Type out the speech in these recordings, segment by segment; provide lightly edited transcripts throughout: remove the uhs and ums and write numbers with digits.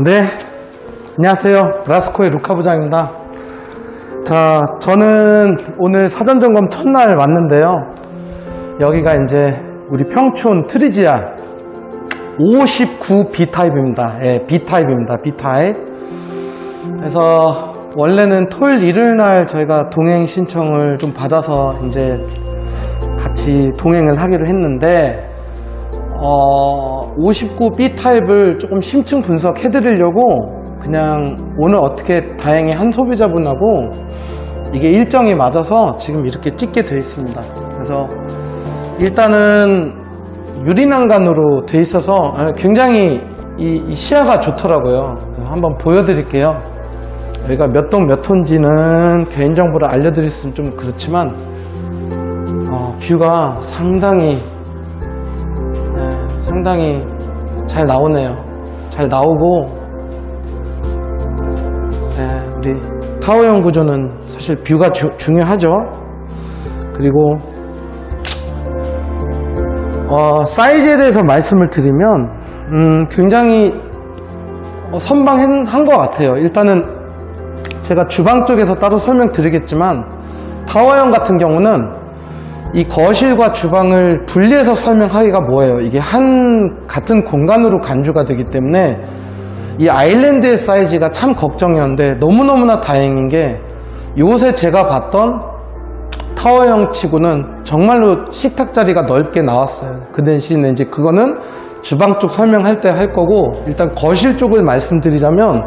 네, 안녕하세요. 브라스코의 루카 부장입니다. 자, 저는 오늘 사전점검 첫날 왔는데요. 여기가 이제 우리 평촌 트리지아 59 B타입입니다. 예, B타입입니다. B타입. 그래서 원래는 토요일 일요일 날 저희가 동행 신청을 좀 받아서 이제 같이 동행을 하기로 했는데 59 B타입을 조금 심층 분석해 드리려고 그냥 오늘 어떻게 다행히 한 소비자분하고 이게 일정이 맞아서 지금 이렇게 찍게 되어 있습니다. 그래서 일단은 유리난간으로 되어 있어서 굉장히 이 시야가 좋더라고요. 한번 보여드릴게요. 여기가 몇 동 몇 톤지는 개인정보를 알려드릴 수는 좀 그렇지만 뷰가 상당히 잘 나오네요. 잘 나오고 우리 타워형 구조는 사실 뷰가 중요하죠. 그리고 사이즈에 대해서 말씀을 드리면 굉장히 선방한 것 같아요. 일단은 제가 주방 쪽에서 따로 설명드리겠지만 타워형 같은 경우는 이 거실과 주방을 분리해서 설명하기가 뭐예요. 이게 같은 공간으로 간주가 되기 때문에 이 아일랜드의 사이즈가 참 걱정이었는데 너무너무나 다행인 게 요새 제가 봤던 타워형 치고는 정말로 식탁 자리가 넓게 나왔어요. 그 대신에 이제 그거는 주방 쪽 설명할 때 할 거고, 일단 거실 쪽을 말씀드리자면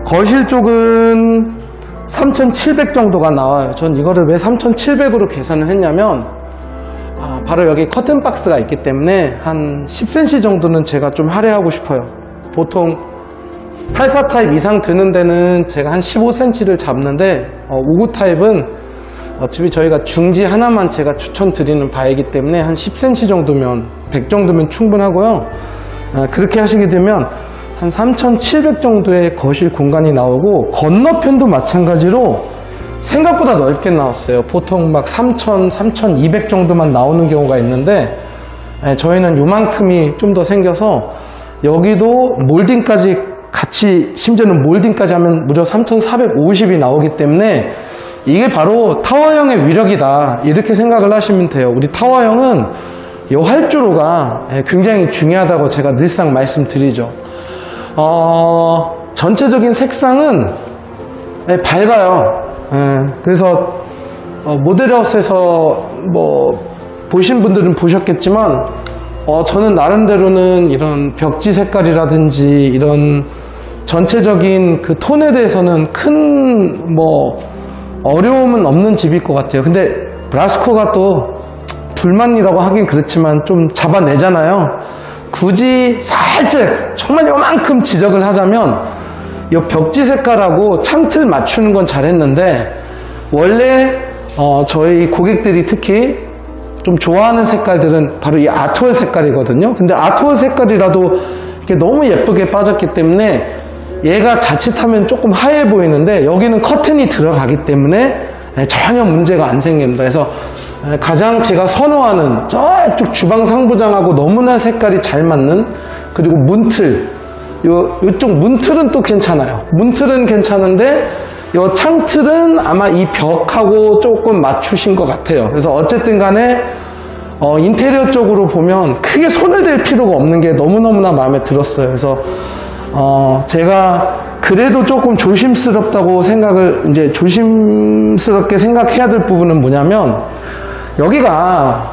거실 쪽은 3,700 정도가 나와요. 전 이거를 왜 3,700으로 계산을 했냐면 바로 여기 커튼 박스가 있기 때문에 한 10cm 정도는 제가 좀 할애하고 싶어요. 보통 84 타입 이상 되는 데는 제가 한 15cm를 잡는데 59 타입은 어차피 저희가 중지 하나만 제가 추천드리는 바이기 때문에 한 10cm 정도면 100 정도면 충분하고요. 그렇게 하시게 되면 한 3,700 정도의 거실 공간이 나오고, 건너편도 마찬가지로 생각보다 넓게 나왔어요. 보통 막 3,000, 3,200 정도만 나오는 경우가 있는데 저희는 요만큼이 좀 더 생겨서 여기도 몰딩까지 같이, 심지어는 몰딩까지 하면 무려 3,450이 나오기 때문에 이게 바로 타워형의 위력이다, 이렇게 생각을 하시면 돼요. 우리 타워형은 이 활주로가 굉장히 중요하다고 제가 늘상 말씀드리죠. 전체적인 색상은 밝아요. 그래서 모델하우스에서 뭐 보신 분들은 보셨겠지만 저는 나름대로는 이런 벽지 색깔이라든지 이런 전체적인 그 톤에 대해서는 큰 어려움은 없는 집일 것 같아요. 근데 브라스코가 또 불만이라고 하긴 그렇지만 좀 잡아내잖아요. 굳이 살짝 정말 요만큼 지적을 하자면 이 벽지 색깔하고 창틀 맞추는 건 잘했는데 원래 저희 고객들이 특히 좀 좋아하는 색깔들은 바로 이 아트월 색깔이거든요. 근데 아트월 색깔이라도 이렇게 너무 예쁘게 빠졌기 때문에 얘가 자칫하면 조금 하얘 보이는데 여기는 커튼이 들어가기 때문에 전혀 문제가 안 생깁니다. 그래서 가장 제가 선호하는 저쪽 주방 상부장하고 너무나 색깔이 잘 맞는, 그리고 문틀, 요쪽 문틀은 또 괜찮아요. 문틀은 괜찮은데 요 창틀은 아마 이 벽하고 조금 맞추신 것 같아요. 그래서 어쨌든 간에 인테리어 쪽으로 보면 크게 손을 댈 필요가 없는 게 너무너무나 마음에 들었어요. 그래서 제가 그래도 조금 조심스럽다고 조심스럽게 생각해야 될 부분은 뭐냐면, 여기가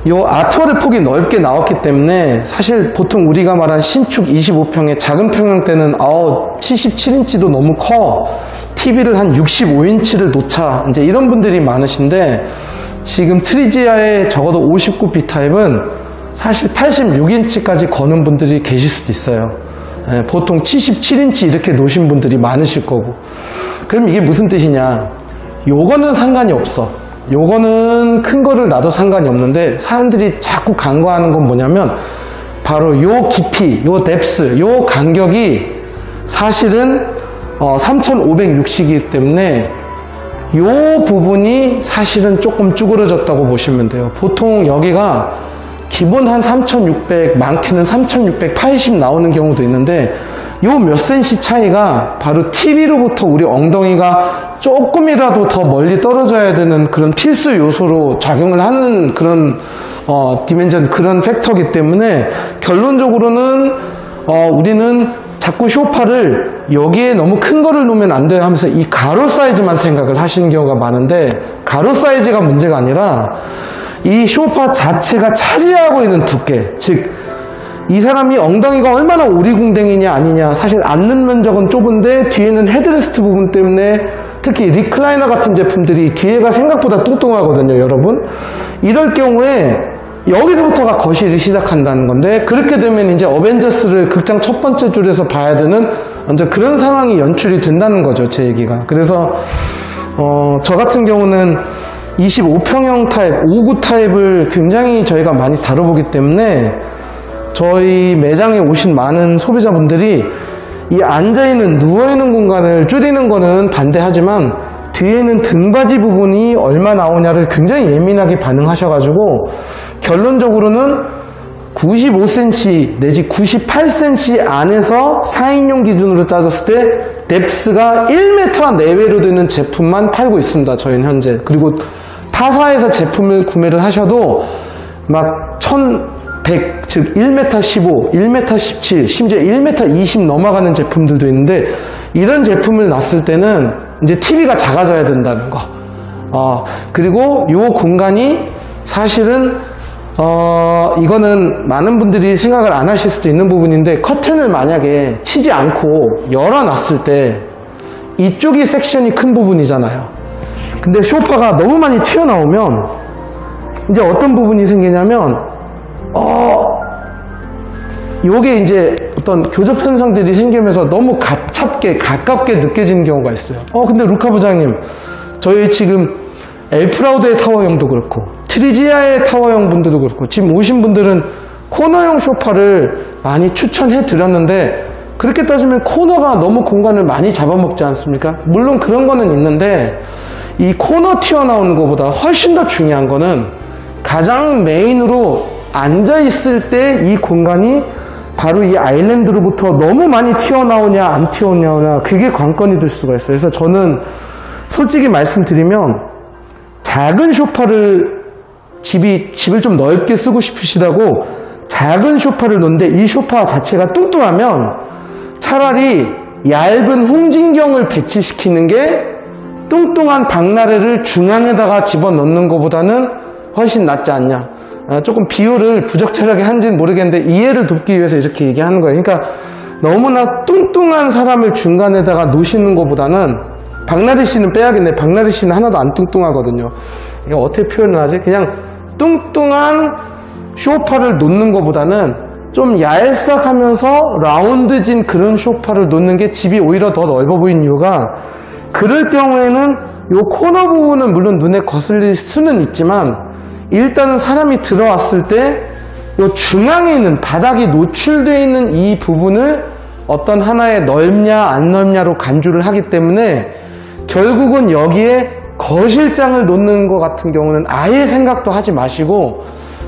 요 아트월의 폭이 넓게 나왔기 때문에 사실 보통 우리가 말한 신축 25평의 작은 평형대는 77인치도 너무 커, TV를 한 65인치를 놓자, 이제 이런 분들이 많으신데, 지금 트리지아의 적어도 59 B타입은 사실 86인치까지 거는 분들이 계실 수도 있어요. 보통 77인치 이렇게 놓으신 분들이 많으실 거고. 그럼 이게 무슨 뜻이냐, 요거는 상관이 없어. 요거는 큰 거를 놔도 상관이 없는데, 사람들이 자꾸 간과하는 건 뭐냐면 바로 요 깊이, 요 뎁스, 요 간격이 사실은 3,560이기 때문에 요 부분이 사실은 조금 쭈그러졌다고 보시면 돼요. 보통 여기가 기본 한 3,600, 많게는 3,680 나오는 경우도 있는데 요 몇 cm 차이가 바로 TV로부터 우리 엉덩이가 조금이라도 더 멀리 떨어져야 되는 그런 필수 요소로 작용을 하는 그런 디멘전, 그런 팩터이기 때문에 결론적으로는 우리는 자꾸 쇼파를 여기에 너무 큰 거를 놓으면 안 돼요 하면서 이 가로 사이즈만 생각을 하시는 경우가 많은데, 가로 사이즈가 문제가 아니라 이 쇼파 자체가 차지하고 있는 두께, 즉 이 사람이 엉덩이가 얼마나 오리궁뎅이냐 아니냐, 사실 앉는 면적은 좁은데 뒤에는 헤드레스트 부분 때문에 특히 리클라이너 같은 제품들이 뒤에가 생각보다 뚱뚱하거든요 여러분. 이럴 경우에 여기서부터가 거실이 시작한다는 건데, 그렇게 되면 이제 어벤져스를 극장 첫 번째 줄에서 봐야 되는 완전 그런 상황이 연출이 된다는 거죠, 제 얘기가. 그래서 저 같은 경우는 25평형 타입, 5구 타입을 굉장히 저희가 많이 다뤄보기 때문에 저희 매장에 오신 많은 소비자분들이 이 앉아있는, 누워있는 공간을 줄이는 거는 반대하지만 뒤에는 등받이 부분이 얼마 나오냐를 굉장히 예민하게 반응하셔가지고 결론적으로는 95cm 내지 98cm 안에서 4인용 기준으로 따졌을 때 뎁스가 1m 내외로 되는 제품만 팔고 있습니다, 저희는 현재. 그리고 타사에서 제품을 구매를 하셔도 막 1100, 즉 1m 15, 1m 17, 심지어 1m 20 넘어가는 제품들도 있는데, 이런 제품을 놨을 때는 이제 TV가 작아져야 된다는 거. 그리고 이 공간이 사실은 이거는 많은 분들이 생각을 안 하실 수도 있는 부분인데, 커튼을 만약에 치지 않고 열어놨을 때 이쪽이 섹션이 큰 부분이잖아요. 근데 소파가 너무 많이 튀어나오면 이제 어떤 부분이 생기냐면 요게 이제 어떤 교접 현상들이 생기면서 너무 가깝게 느껴지는 경우가 있어요. 근데 루카 부장님, 저희 지금 엘프라우드의 타워형도 그렇고 트리지아의 타워형 분들도 그렇고 지금 오신 분들은 코너형 소파를 많이 추천해 드렸는데, 그렇게 따지면 코너가 너무 공간을 많이 잡아먹지 않습니까? 물론 그런 거는 있는데, 이 코너 튀어나오는 것보다 훨씬 더 중요한 거는 가장 메인으로 앉아있을 때 이 공간이 바로 이 아일랜드로부터 너무 많이 튀어나오냐 안 튀어나오냐, 그게 관건이 될 수가 있어요. 그래서 저는 솔직히 말씀드리면 작은 소파를 집을 좀 넓게 쓰고 싶으시다고 작은 소파를 놓는데 이 소파 자체가 뚱뚱하면 차라리 얇은 홍진경을 배치시키는 게 뚱뚱한 박나래를 중앙에다가 집어넣는 것보다는 훨씬 낫지 않냐. 조금 비유를 부적절하게 한지는 모르겠는데 이해를 돕기 위해서 이렇게 얘기하는 거예요. 그러니까 너무나 뚱뚱한 사람을 중간에다가 놓으시는 것보다는, 박나래 씨는 빼야겠네. 박나래 씨는 하나도 안 뚱뚱하거든요. 이거 어떻게 표현을 하지? 그냥 뚱뚱한 소파를 놓는 것보다는 좀 얄싹하면서 라운드진 그런 소파를 놓는 게 집이 오히려 더 넓어 보이는 이유가, 그럴 경우에는 요 코너 부분은 물론 눈에 거슬릴 수는 있지만 일단은 사람이 들어왔을 때 요 중앙에 있는, 바닥이 노출되어 있는 이 부분을 어떤 하나의 넓냐 안 넓냐로 간주를 하기 때문에 결국은 여기에 거실장을 놓는 것 같은 경우는 아예 생각도 하지 마시고,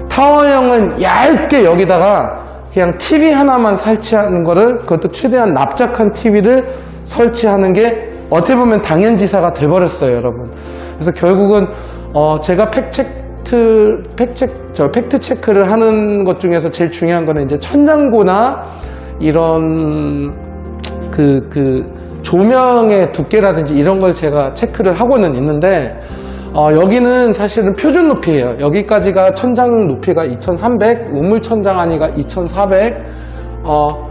타워형은 얇게 여기다가 그냥 TV 하나만 설치하는 거를, 그것도 최대한 납작한 TV를 설치하는 게 어떻게 보면 당연지사가 돼버렸어요, 여러분. 그래서 결국은 제가 팩트 체크를 하는 것 중에서 제일 중요한 거는 이제 천장고나 이런 조명의 두께라든지 이런 걸 제가 체크를 하고는 있는데, 여기는 사실은 표준 높이에요. 여기까지가 천장 높이가 2300, 우물 천장 하니까 2400.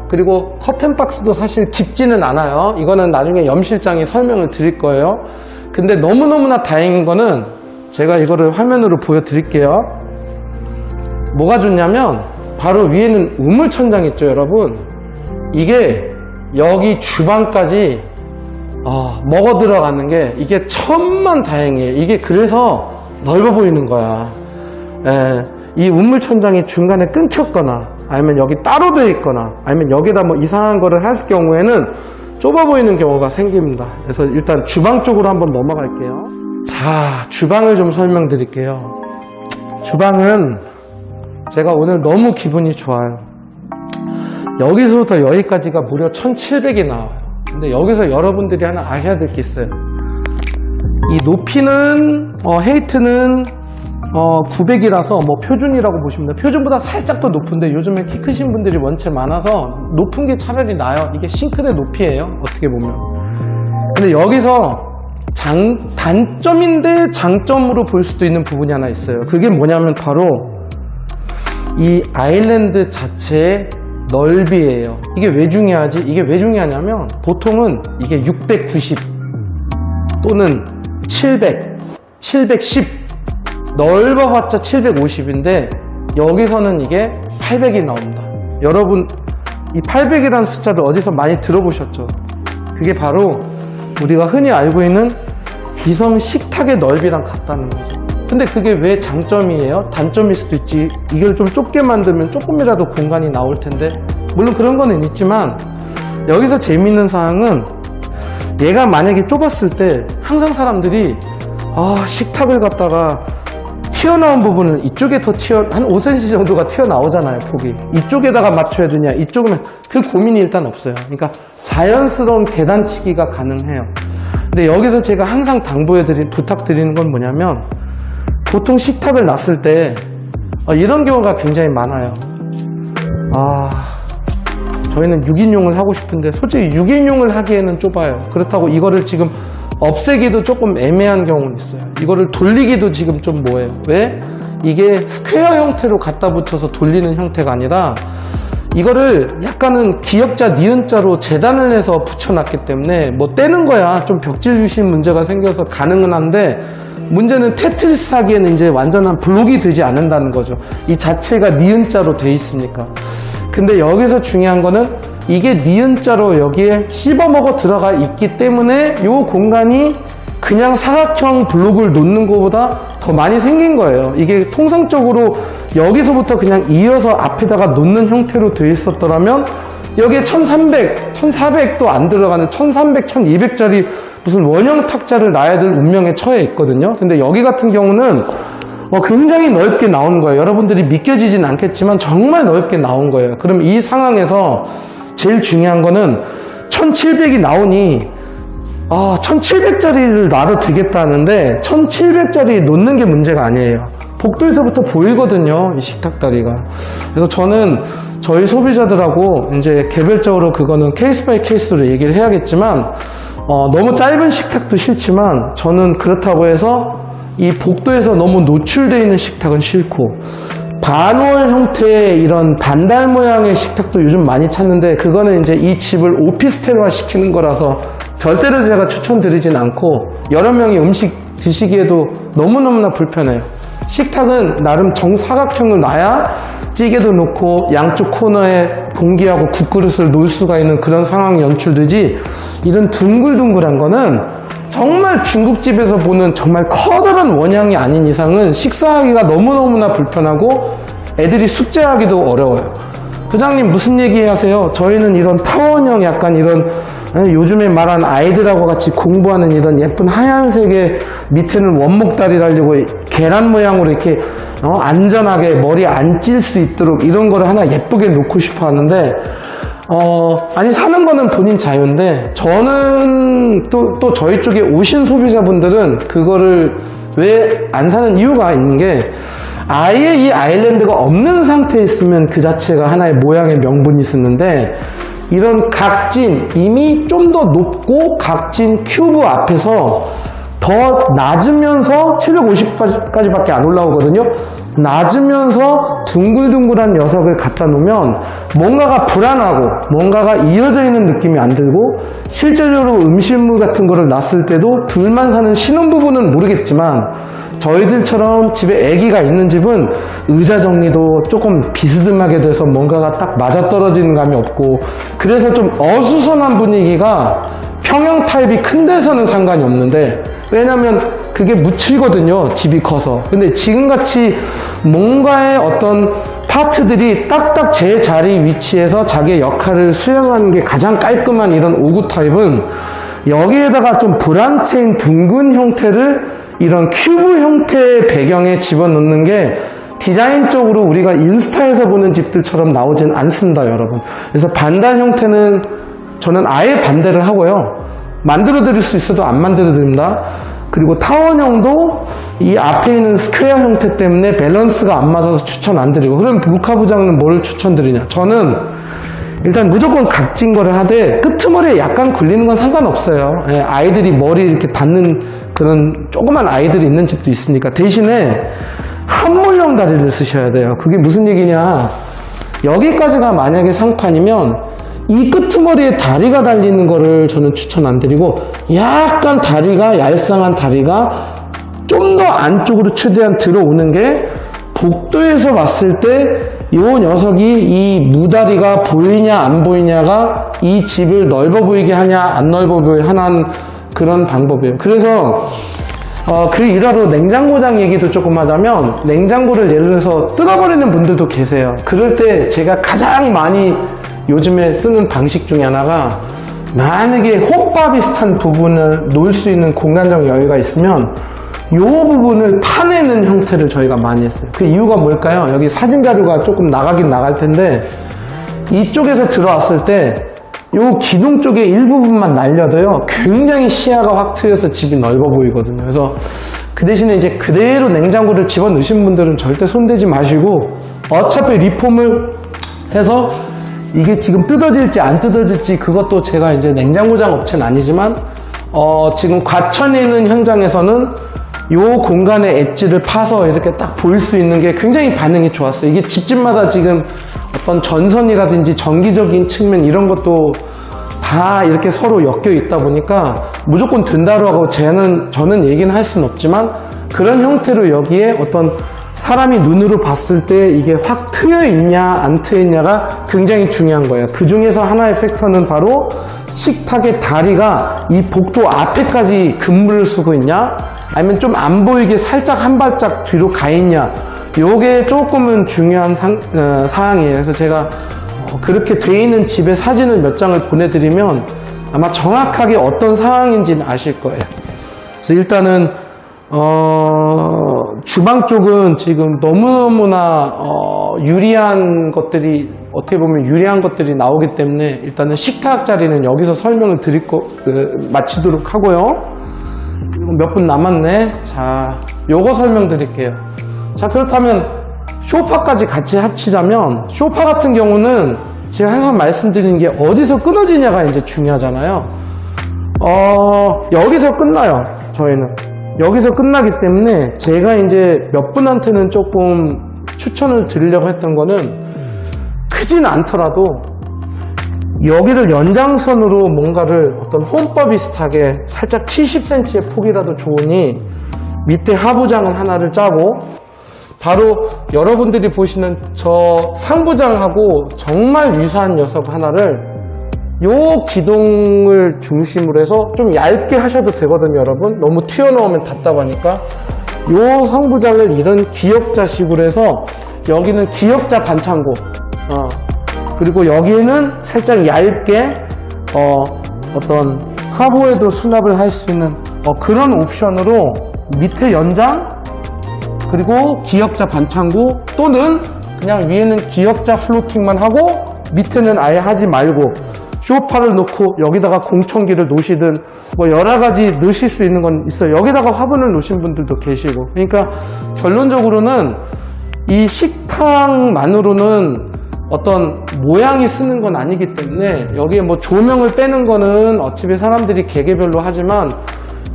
그리고 커튼 박스도 사실 깊지는 않아요. 이거는 나중에 염실장이 설명을 드릴 거예요. 근데 너무너무나 다행인 거는 제가 이거를 화면으로 보여드릴게요. 뭐가 좋냐면 바로 위에는 우물 천장 있죠, 여러분. 이게 여기 주방까지 먹어 들어가는 게 이게 천만다행이에요. 이게 그래서 넓어 보이는 거야. 이 우물 천장이 중간에 끊겼거나 아니면 여기 따로 되어 있거나 아니면 여기다 뭐 이상한 거를 할 경우에는 좁아 보이는 경우가 생깁니다. 그래서 일단 주방 쪽으로 한번 넘어갈게요. 자, 주방을 좀 설명드릴게요. 주방은 제가 오늘 너무 기분이 좋아요. 여기서부터 여기까지가 무려 1700이 나와요. 근데 여기서 여러분들이 하나 아셔야 될 게 있어요. 이 높이는 헤이트는 900이라서 뭐 표준이라고 보시면 돼요. 표준보다 살짝 더 높은데 요즘에 키 크신 분들이 원체 많아서 높은 게 차라리 나아요. 이게 싱크대 높이예요, 어떻게 보면. 근데 여기서 단점인데 장점으로 볼 수도 있는 부분이 하나 있어요. 그게 뭐냐면 바로 이 아일랜드 자체의 넓이에요. 이게 왜 중요하지? 이게 왜 중요하냐면 보통은 이게 690 또는 700, 710 넓어봤자 750인데 여기서는 이게 800이 나옵니다. 여러분 이 800이라는 숫자를 어디서 많이 들어보셨죠? 그게 바로 우리가 흔히 알고 있는 기성 식탁의 넓이랑 같다는 거죠. 근데 그게 왜 장점이에요? 단점일 수도 있지. 이걸 좀 좁게 만들면 조금이라도 공간이 나올 텐데, 물론 그런 거는 있지만 여기서 재미있는 사항은 얘가 만약에 좁았을 때 항상 사람들이 식탁을 갖다가 튀어나온 부분은 이쪽에 더 한 5cm 정도가 튀어나오잖아요, 폭이. 이쪽에다가 맞춰야 되냐, 이쪽은 그 고민이 일단 없어요. 그러니까 자연스러운 계단치기가 가능해요. 근데 여기서 제가 항상 부탁드리는 건 뭐냐면, 보통 식탁을 놨을 때 이런 경우가 굉장히 많아요. 저희는 6인용을 하고 싶은데 솔직히 6인용을 하기에는 좁아요. 그렇다고 이거를 지금 없애기도 조금 애매한 경우는 있어요. 이거를 돌리기도 지금 좀 뭐예요. 왜? 이게 스퀘어 형태로 갖다 붙여서 돌리는 형태가 아니라 이거를 약간은 기역자, 니은자로 재단을 해서 붙여놨기 때문에 뭐 떼는 거야 좀 벽질 유심 문제가 생겨서 가능은 한데, 문제는 테트리스 하기에는 이제 완전한 블록이 되지 않는다는 거죠. 이 자체가 니은자로 돼 있으니까. 근데 여기서 중요한 거는 이게 니은자로 여기에 씹어먹어 들어가 있기 때문에 이 공간이 그냥 사각형 블록을 놓는 것보다 더 많이 생긴 거예요. 이게 통상적으로 여기서부터 그냥 이어서 앞에다가 놓는 형태로 되어 있었더라면 여기에 1300, 1400도 안 들어가는 1300, 1200짜리 무슨 원형 탁자를 놔야 될 운명에 처해 있거든요. 근데 여기 같은 경우는 굉장히 넓게 나온 거예요. 여러분들이 믿겨지진 않겠지만 정말 넓게 나온 거예요. 그럼 이 상황에서 제일 중요한 거는 1700이 나오니 1700짜리를 놔도 되겠다는데 1700짜리 놓는 게 문제가 아니에요. 복도에서부터 보이거든요, 이 식탁다리가. 그래서 저는 저희 소비자들하고 이제 개별적으로 그거는 케이스 바이 케이스로 얘기를 해야겠지만, 너무 짧은 식탁도 싫지만 저는 그렇다고 해서 이 복도에서 너무 노출되어 있는 식탁은 싫고, 반월 형태의 이런 반달 모양의 식탁도 요즘 많이 찾는데 그거는 이제 이 집을 오피스텔화 시키는 거라서 절대로 제가 추천드리진 않고, 여러 명이 음식 드시기에도 너무너무나 불편해요. 식탁은 나름 정사각형을 놔야 찌개도 놓고 양쪽 코너에 공기하고 국그릇을 놓을 수가 있는 그런 상황이 연출되지, 이런 둥글둥글한 거는 정말 중국집에서 보는 정말 커다란 원양이 아닌 이상은 식사하기가 너무너무나 불편하고 애들이 숙제하기도 어려워요. 부장님 무슨 얘기 하세요? 저희는 이런 타원형 약간 이런 요즘에 말한 아이들하고 같이 공부하는 이런 예쁜 하얀색의 밑에는 원목다리 달리고 계란 모양으로 이렇게 안전하게 머리 안 찔 수 있도록 이런 거를 하나 예쁘게 놓고 싶어 하는데, 아니 사는 거는 본인 자유인데 저는 또 저희 쪽에 오신 소비자분들은 그거를 왜 안 사는 이유가 있는 게, 아예 이 아일랜드가 없는 상태에 있으면 그 자체가 하나의 모양의 명분이 있었는데, 이런 각진, 이미 좀 더 높고 각진 큐브 앞에서 더 낮으면서 750까지밖에 안 올라오거든요. 낮으면서 둥글둥글한 녀석을 갖다 놓으면 뭔가가 불안하고 뭔가가 이어져 있는 느낌이 안 들고, 실제적으로 음식물 같은 거를 놨을 때도 둘만 사는 신혼부부는 모르겠지만 저희들처럼 집에 아기가 있는 집은 의자 정리도 조금 비스듬하게 돼서 뭔가가 딱 맞아떨어지는 감이 없고, 그래서 좀 어수선한 분위기가 평형 타입이 큰 데서는 상관이 없는데, 왜냐면 그게 묻히거든요, 집이 커서. 근데 지금같이 뭔가의 어떤 파트들이 딱딱 제 자리 위치에서 자기의 역할을 수행하는 게 가장 깔끔한 이런 5구 타입은 여기에다가 좀 브란체인 둥근 형태를 이런 큐브 형태의 배경에 집어넣는 게 디자인적으로 우리가 인스타에서 보는 집들처럼 나오진 않습니다, 여러분. 그래서 반달 형태는 저는 아예 반대를 하고요. 만들어 드릴 수 있어도 안 만들어 드립니다. 그리고 타원형도 이 앞에 있는 스퀘어 형태 때문에 밸런스가 안 맞아서 추천 안 드리고. 그럼 부카부장은 뭘 추천드리냐? 저는 일단 무조건 각진 거를 하되 끄트머리에 약간 굴리는 건 상관없어요. 예, 아이들이 머리 이렇게 닿는 그런 조그만 아이들이 있는 집도 있으니까. 대신에 한물형 다리를 쓰셔야 돼요. 그게 무슨 얘기냐? 여기까지가 만약에 상판이면 이 끄트머리에 다리가 달리는 거를 저는 추천 안 드리고, 약간 다리가 얄쌍한 다리가 좀 더 안쪽으로 최대한 들어오는 게, 복도에서 봤을 때 이 녀석이 이 무다리가 보이냐 안 보이냐가 이 집을 넓어 보이게 하냐 안 넓어 보이게 하는 그런 방법이에요. 그래서 그 일화로 냉장고장 얘기도 조금 하자면, 냉장고를 예를 들어서 뜯어버리는 분들도 계세요. 그럴 때 제가 가장 많이 요즘에 쓰는 방식 중에 하나가, 만약에 홈바 비슷한 부분을 놓을 수 있는 공간적 여유가 있으면 이 부분을 파내는 형태를 저희가 많이 했어요. 그 이유가 뭘까요? 여기 사진 자료가 조금 나가긴 나갈 텐데, 이쪽에서 들어왔을 때 이 기둥 쪽에 일부분만 날려도요, 굉장히 시야가 확 트여서 집이 넓어 보이거든요. 그래서 그 대신에 이제 그대로 냉장고를 집어 넣으신 분들은 절대 손대지 마시고, 어차피 리폼을 해서 이게 지금 뜯어질지 안 뜯어질지, 그것도 제가 이제 냉장고장 업체는 아니지만 지금 과천에 있는 현장에서는 이 공간의 엣지를 파서 이렇게 딱 보일 수 있는 게 굉장히 반응이 좋았어요. 이게 집집마다 지금 어떤 전선이라든지 전기적인 측면 이런 것도 다 이렇게 서로 엮여 있다 보니까 무조건 된다고 하고 저는 얘기는 할 수는 없지만, 그런 형태로 여기에 어떤 사람이 눈으로 봤을 때 이게 확 트여 있냐 안 트여 있냐가 굉장히 중요한 거예요. 그 중에서 하나의 팩터는 바로 식탁의 다리가 이 복도 앞에까지 근무를 쓰고 있냐, 아니면 좀 안 보이게 살짝 한 발짝 뒤로 가 있냐, 요게 조금은 중요한 사항이에요. 그래서 제가 그렇게 돼 있는 집의 사진을 몇 장을 보내드리면 아마 정확하게 어떤 상황인지는 아실 거예요. 그래서 일단은 주방 쪽은 지금 너무너무나 유리한 것들이, 어떻게 보면 유리한 것들이 나오기 때문에 일단은 식탁 자리는 여기서 설명을 마치도록 하고요. 몇 분 남았네. 자, 요거 설명드릴게요. 자, 그렇다면 소파까지 같이 합치자면, 소파 같은 경우는 제가 항상 말씀드리는 게 어디서 끊어지냐가 이제 중요하잖아요. 여기서 끝나요. 저희는 여기서 끝나기 때문에 제가 이제 몇 분한테는 조금 추천을 드리려고 했던 거는, 크진 않더라도 여기를 연장선으로 뭔가를 어떤 홈법 비슷하게 살짝 70cm의 폭이라도 좋으니 밑에 하부장은 하나를 짜고, 바로 여러분들이 보시는 저 상부장하고 정말 유사한 녀석 하나를 요 기둥을 중심으로 해서 좀 얇게 하셔도 되거든요, 여러분. 너무 튀어나오면 답답하니까. 요 상부장을 이런 기역자식으로 해서 여기는 기역자 반창고, 그리고 여기에는 살짝 얇게 어떤 하부에도 수납을 할 수 있는 그런 옵션으로 밑에 연장, 그리고 기역자 반창고, 또는 그냥 위에는 기역자 플로팅만 하고 밑에는 아예 하지 말고 소파를 놓고 여기다가 공청기를 놓으시든 뭐 여러 가지 넣으실 수 있는 건 있어요. 여기다가 화분을 놓으신 분들도 계시고. 그러니까 결론적으로는 이 식탁만으로는 어떤 모양이 쓰는 건 아니기 때문에, 여기에 뭐 조명을 빼는 거는 어차피 사람들이 개개별로 하지만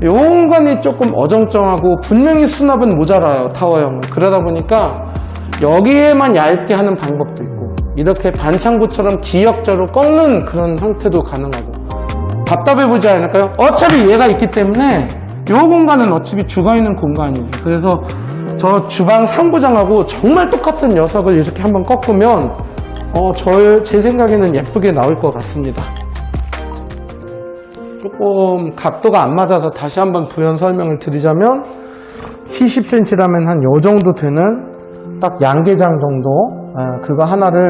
이 공간이 조금 어정쩡하고 분명히 수납은 모자라요, 타워형은. 그러다 보니까 여기에만 얇게 하는 방법도 있고, 이렇게 반창고처럼 기역자로 꺾는 그런 형태도 가능하고. 답답해 보지 않을까요? 어차피 얘가 있기 때문에 이 공간은 어차피 주가 있는 공간이에요. 그래서 저 주방 상부장하고 정말 똑같은 녀석을 이렇게 한번 꺾으면 제 생각에는 예쁘게 나올 것 같습니다. 조금 각도가 안 맞아서 다시 한번 부연 설명을 드리자면, 70cm라면 한 요 정도 되는 딱 양계장 정도, 그거 하나를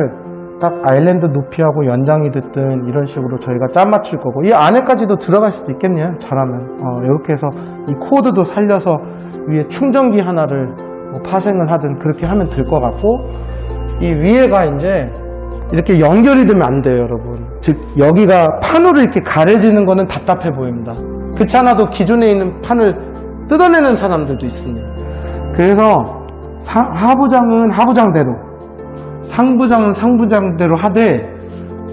딱 아일랜드 높이하고 연장이 됐든 이런 식으로 저희가 짜 맞출 거고, 이 안에까지도 들어갈 수도 있겠네요, 잘하면. 이렇게 해서 이 코드도 살려서 위에 충전기 하나를 뭐 파생을 하든 그렇게 하면 될 것 같고, 이 위에가 이제 이렇게 연결이 되면 안 돼요, 여러분. 즉 여기가 판으로 이렇게 가려지는 거는 답답해 보입니다. 그렇지 않아도 기존에 있는 판을 뜯어내는 사람들도 있습니다. 그래서 하부장은 하부장대로, 상부장은 상부장대로 하되,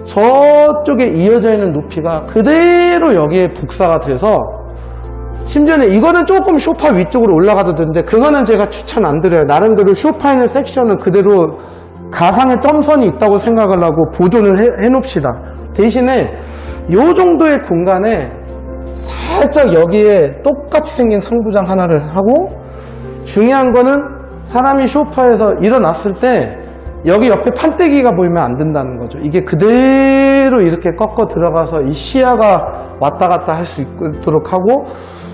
저쪽에 이어져 있는 높이가 그대로 여기에 복사가 돼서, 심지어는 이거는 조금 소파 위쪽으로 올라가도 되는데 그거는 제가 추천 안 드려요. 나름대로 소파 있는 섹션은 그대로 가상의 점선이 있다고 생각을 하고 보존을 해놓읍시다. 대신에 이 정도의 공간에 살짝 여기에 똑같이 생긴 상부장 하나를 하고, 중요한 거는 사람이 소파에서 일어났을 때 여기 옆에 판때기가 보이면 안 된다는 거죠. 이게 그대로 이렇게 꺾어 들어가서 이 시야가 왔다 갔다 할 수 있도록 하고,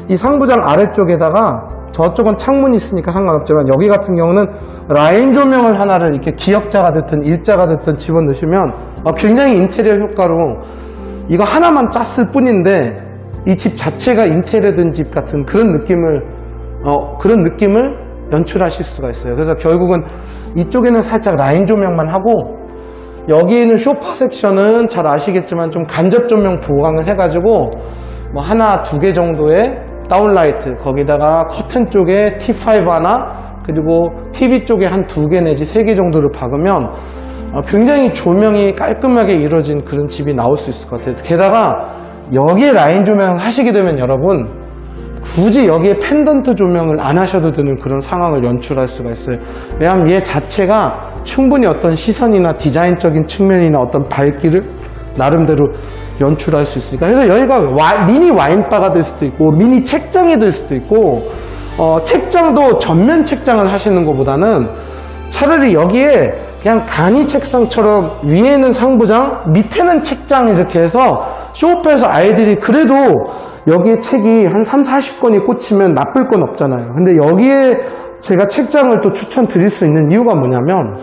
이 상부장 아래쪽에다가, 저쪽은 창문이 있으니까 상관없지만 여기 같은 경우는 라인 조명을 하나를 이렇게 기역자가 됐든 일자가 됐든 집어넣으시면 굉장히 인테리어 효과로 이거 하나만 짰을 뿐인데 이 집 자체가 인테리어 된 집 같은 그런 느낌을 연출하실 수가 있어요. 그래서 결국은 이쪽에는 살짝 라인 조명만 하고, 여기 있는 소파 섹션은 잘 아시겠지만 좀 간접 조명 보강을 해가지고 뭐 하나, 두 개 정도의 다운라이트, 거기다가 커튼 쪽에 T5 하나, 그리고 TV 쪽에 한 두 개 내지 세 개 정도를 박으면 굉장히 조명이 깔끔하게 이루어진 그런 집이 나올 수 있을 것 같아요. 게다가 여기에 라인 조명을 하시게 되면 여러분, 굳이 여기에 펜던트 조명을 안 하셔도 되는 그런 상황을 연출할 수가 있어요. 왜냐하면 얘 자체가 충분히 어떤 시선이나 디자인적인 측면이나 어떤 밝기를 나름대로 연출할 수 있으니까. 그래서 여기가 미니 와인바가 될 수도 있고 미니 책장이 될 수도 있고, 책장도 전면 책장을 하시는 것보다는 차라리 여기에 그냥 간이 책상처럼 위에는 상부장, 밑에는 책장 이렇게 해서 소파에서 아이들이 그래도 여기에 책이 한 3, 40권이 꽂히면 나쁠 건 없잖아요. 근데 여기에 제가 책장을 또 추천드릴 수 있는 이유가 뭐냐면,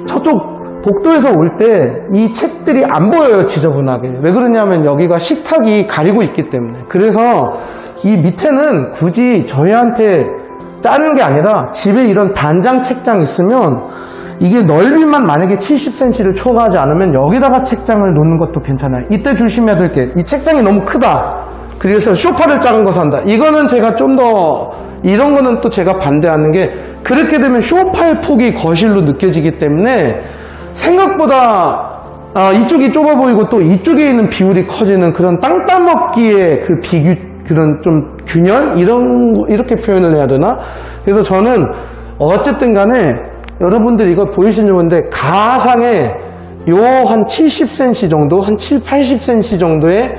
저쪽 복도에서 올 때 이 책들이 안 보여요, 지저분하게. 왜 그러냐면 여기가 식탁이 가리고 있기 때문에. 그래서 이 밑에는 굳이 저희한테 짜는 게 아니라, 집에 이런 단장 책장 있으면 이게 넓이만 만약에 70cm를 초과하지 않으면 여기다가 책장을 놓는 것도 괜찮아요. 이때 조심해야 될 게, 이 책장이 너무 크다, 그래서 소파를 작은 거 산다, 이거는 제가 좀 더, 이런 거는 또 제가 반대하는 게, 그렇게 되면 소파의 폭이 거실로 느껴지기 때문에 생각보다 이쪽이 좁아 보이고 또 이쪽에 있는 비율이 커지는 그런 땅 따먹기의 그 그런 좀 균열? 이렇게 표현을 해야 되나? 그래서 저는 어쨌든 간에 여러분들 이거 보이시는 건데, 가상의 요 한 70cm 정도, 한 7, 80cm 정도의,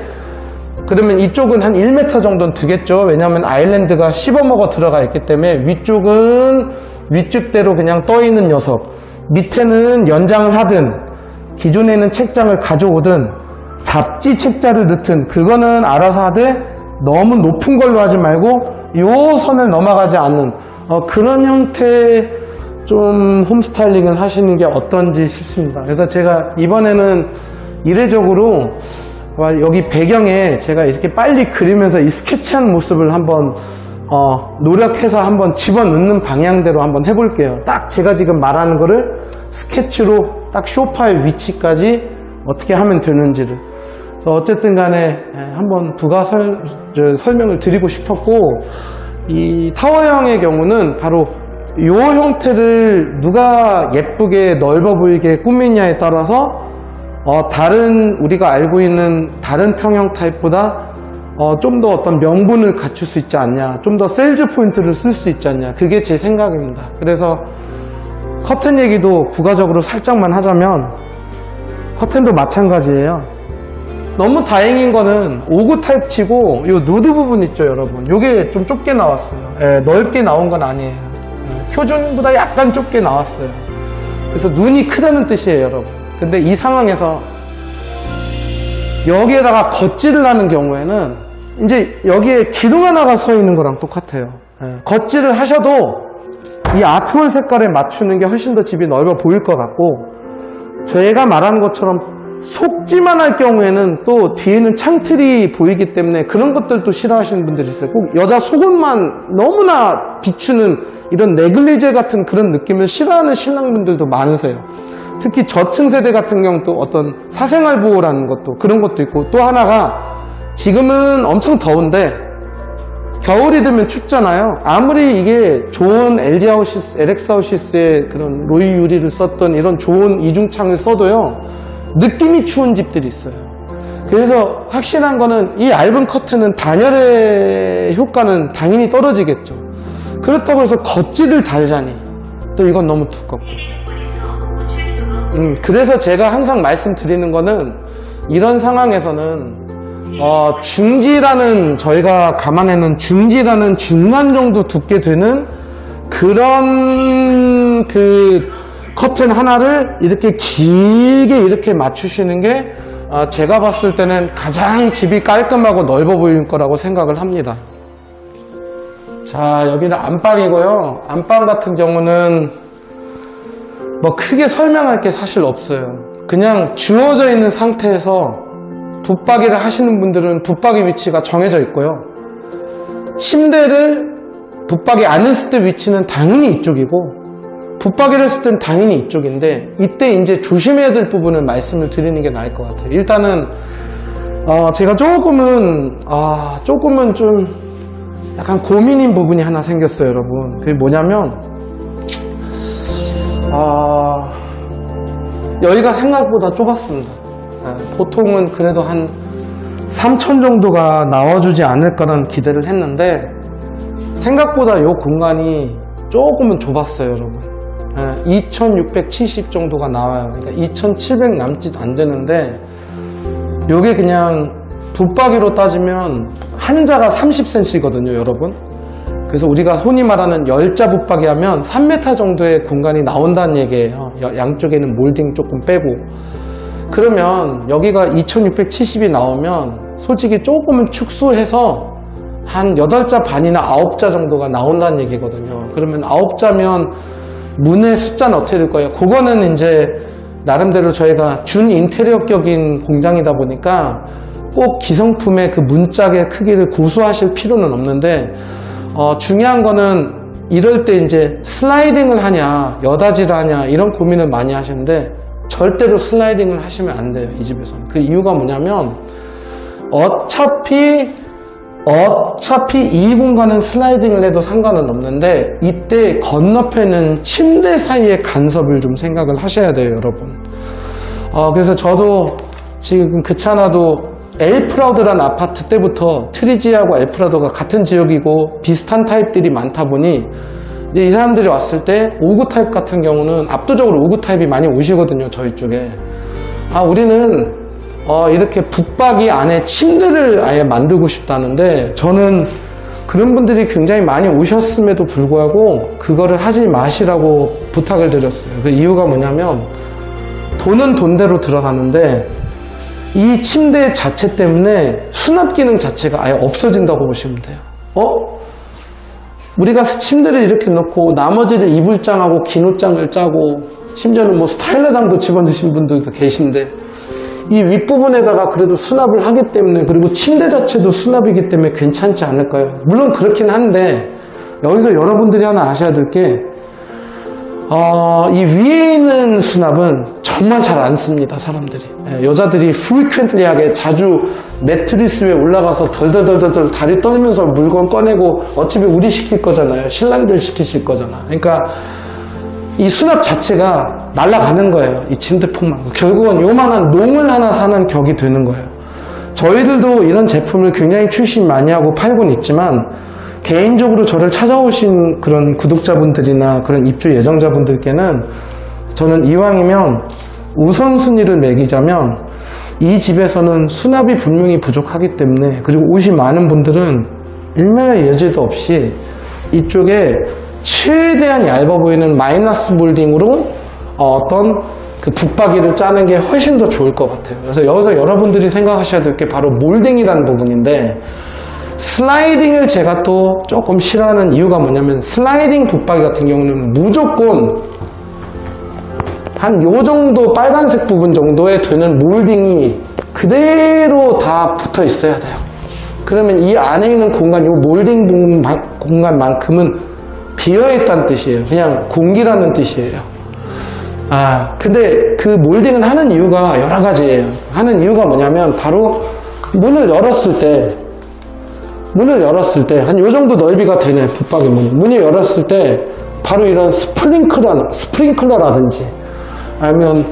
그러면 이쪽은 한 1m 정도는 되겠죠. 왜냐하면 아일랜드가 씹어먹어 들어가 있기 때문에 위쪽은 위쪽대로 그냥 떠있는 녀석, 밑에는 연장을 하든 기존에는 책장을 가져오든 잡지 책자를 넣든 그거는 알아서 하되, 너무 높은 걸로 하지 말고 요 선을 넘어가지 않는 그런 형태의 좀 홈스타일링을 하시는 게 어떤지 싶습니다. 그래서 제가 이번에는 이례적으로 여기 배경에 제가 이렇게 빨리 그리면서 이 스케치한 모습을 한번 노력해서 한번 집어넣는 방향대로 한번 해볼게요. 딱 제가 지금 말하는 거를 스케치로 딱 소파의 위치까지 어떻게 하면 되는지를. 그래서 어쨌든 간에 한번 부가 설명을 드리고 싶었고, 이 타워형의 경우는 바로 이 형태를 누가 예쁘게 넓어 보이게 꾸미냐에 따라서 다른 우리가 알고 있는 다른 평형 타입보다 좀 더 어떤 명분을 갖출 수 있지 않냐, 좀 더 세일즈 포인트를 쓸 수 있지 않냐, 그게 제 생각입니다. 그래서 커튼 얘기도 부가적으로 살짝만 하자면, 커튼도 마찬가지예요. 너무 다행인 거는 5구 타입 치고 요 누드 부분 있죠, 여러분. 요게 좀 좁게 나왔어요. 넓게 나온 건 아니에요. 표준보다 약간 좁게 나왔어요. 그래서 눈이 크다는 뜻이에요, 여러분. 근데 이 상황에서 여기에다가 덧질을 하는 경우에는 이제 여기에 기둥 하나가 서 있는 거랑 똑같아요. 덧질을 하셔도 이 아트월 색깔에 맞추는 게 훨씬 더 집이 넓어 보일 것 같고, 제가 말하는 것처럼 속지만 할 경우에는 또 뒤에는 창틀이 보이기 때문에 그런 것들도 싫어하시는 분들이 있어요. 꼭 여자 속옷만 너무나 비추는 이런 네글리제 같은 그런 느낌을 싫어하는 신랑분들도 많으세요. 특히 저층 세대 같은 경우 또 어떤 사생활 보호라는 것도 그런 것도 있고, 또 하나가 지금은 엄청 더운데 겨울이 되면 춥잖아요. 아무리 이게 좋은 LG 하우시스, LX 하우시스의 그런 로이 유리를 썼던 이런 좋은 이중창을 써도요, 느낌이 추운 집들이 있어요. 그래서 확실한 거는 이 얇은 커튼은 단열의 효과는 당연히 떨어지겠죠. 그렇다고 해서 겉질을 달자니 또 이건 너무 두껍고. 그래서 제가 항상 말씀드리는 거는 이런 상황에서는 중지라는, 저희가 감안해놓은 중지라는 중간 정도 두께 되는 그런 그 커튼 하나를 이렇게 길게 이렇게 맞추시는 게 제가 봤을 때는 가장 집이 깔끔하고 넓어 보일 거라고 생각을 합니다. 자, 여기는 안방이고요. 안방 같은 경우는 뭐 크게 설명할 게 사실 없어요. 그냥 주어져 있는 상태에서 붙박이를 하시는 분들은 붙박이 위치가 정해져 있고요. 침대를 붙박이 안 했을 때 위치는 당연히 이쪽이고, 붙박이를 했을 때는 당연히 이쪽인데, 이때 이제 조심해야 될 부분을 말씀을 드리는 게 나을 것 같아요. 일단은 제가 조금은 좀 약간 고민인 부분이 하나 생겼어요, 여러분. 그게 뭐냐면 여기가 생각보다 좁았습니다. 보통은 그래도 한 3,000 정도가 나와주지 않을까라는 기대를 했는데 생각보다 이 공간이 조금은 좁았어요, 여러분. 2,670 정도가 나와요. 그러니까 2,700 남짓 안 되는데, 요게 그냥 붙박이로 따지면 한자가 30cm거든요, 여러분. 그래서 우리가 흔히 말하는 10자 붙박이 하면 3m 정도의 공간이 나온다는 얘기예요. 양쪽에는 몰딩 조금 빼고. 그러면 여기가 2,670이 나오면 솔직히 조금은 축소해서 한 8자 반이나 9자 정도가 나온다는 얘기거든요. 그러면 9자면 문의 숫자는 어떻게 될 거예요? 그거는 이제 나름대로 저희가 준 인테리어격인 공장이다 보니까 꼭 기성품의 그 문짝의 크기를 고수하실 필요는 없는데, 중요한 거는 이럴 때 이제 슬라이딩을 하냐 여다지를 하냐 이런 고민을 많이 하시는데, 절대로 슬라이딩을 하시면 안 돼요, 이 집에서는. 그 이유가 뭐냐면 어차피 이 공간은 슬라이딩을 해도 상관은 없는데, 이때 건너편은 침대 사이의 간섭을 좀 생각을 하셔야 돼요, 여러분. 그래서 저도 지금 그차나도 엘프라우드라는 아파트 때부터 트리지하고 엘프라우드가 같은 지역이고 비슷한 타입들이 많다 보니 이제 이 사람들이 왔을 때 5구 타입 같은 경우는 압도적으로 5구 타입이 많이 오시거든요, 저희 쪽에. 우리는 이렇게 붙박이 안에 침대를 아예 만들고 싶다는데, 저는 그런 분들이 굉장히 많이 오셨음에도 불구하고 그거를 하지 마시라고 부탁을 드렸어요. 그 이유가 뭐냐면 돈은 돈대로 들어가는데 이 침대 자체 때문에 수납 기능 자체가 아예 없어진다고 보시면 돼요. 우리가 침대를 이렇게 놓고 나머지를 이불장하고 기노장을 짜고 심지어는 뭐 스타일러장도 집어넣으신 분들도 계신데, 이 윗부분에다가 그래도 수납을 하기 때문에, 그리고 침대 자체도 수납이기 때문에 괜찮지 않을까요? 물론 그렇긴 한데, 여기서 여러분들이 하나 아셔야 될 게, 이 위에 있는 수납은 정말 잘 안 씁니다, 사람들이. 여자들이 프리퀀트리하게 자주 매트리스 위에 올라가서 덜덜덜덜 다리 떨면서 물건 꺼내고, 어차피 우리 시킬 거잖아요. 신랑들 시키실 거잖아. 그러니까 이 수납 자체가 날아가는 거예요, 이 침대폰만. 결국은 요만한 농을 하나 사는 격이 되는 거예요. 저희들도 이런 제품을 굉장히 출시 많이 하고 팔곤 있지만, 개인적으로 저를 찾아오신 그런 구독자분들이나 그런 입주 예정자분들께는 저는 이왕이면 우선순위를 매기자면, 이 집에서는 수납이 분명히 부족하기 때문에, 그리고 옷이 많은 분들은 일면의 여지도 없이 이쪽에 최대한 얇아 보이는 마이너스 몰딩으로 어떤 그 붙박이를 짜는 게 훨씬 더 좋을 것 같아요. 그래서 여기서 여러분들이 생각하셔야 될 게 바로 몰딩이라는 부분인데, 슬라이딩을 제가 또 조금 싫어하는 이유가 뭐냐면, 슬라이딩 붙박이 같은 경우는 무조건 한 요 정도 빨간색 부분 정도에 되는 몰딩이 그대로 다 붙어 있어야 돼요. 그러면 이 안에 있는 공간, 요 몰딩 공간만큼은 비어있다는 뜻이에요. 그냥 공기라는 뜻이에요. 근데 그 몰딩을 하는 이유가 여러 가지예요. 하는 이유가 뭐냐면 바로 문을 열었을 때 한 요 정도 넓이가 되네, 붙박이 문이 열었을 때 바로 이런 스프링클러라든지 아니면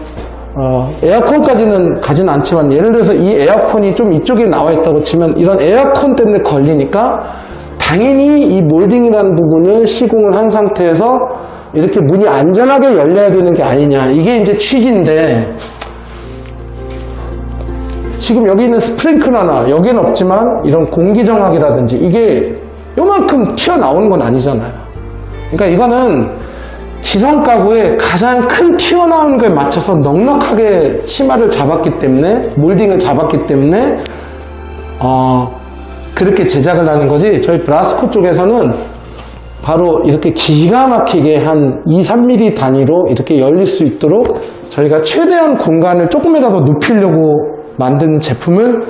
에어컨까지는 가진 않지만 예를 들어서 이 에어컨이 좀 이쪽에 나와 있다고 치면 이런 에어컨 때문에 걸리니까 당연히 이 몰딩이라는 부분을 시공을 한 상태에서 이렇게 문이 안전하게 열려야 되는 게 아니냐, 이게 이제 취지인데, 지금 여기 있는 스프링클러나 여기는 없지만 이런 공기정학이라든지 이게 요만큼 튀어나오는 건 아니잖아요. 그러니까 이거는 기성 가구의 가장 큰 튀어나오는 거에 맞춰서 넉넉하게 치마를 잡았기 때문에, 몰딩을 잡았기 때문에 그렇게 제작을 하는 거지, 저희 브라스코 쪽에서는 바로 이렇게 기가 막히게 한 2-3mm 단위로 이렇게 열릴 수 있도록 저희가 최대한 공간을 조금이라도 높이려고 만든 제품을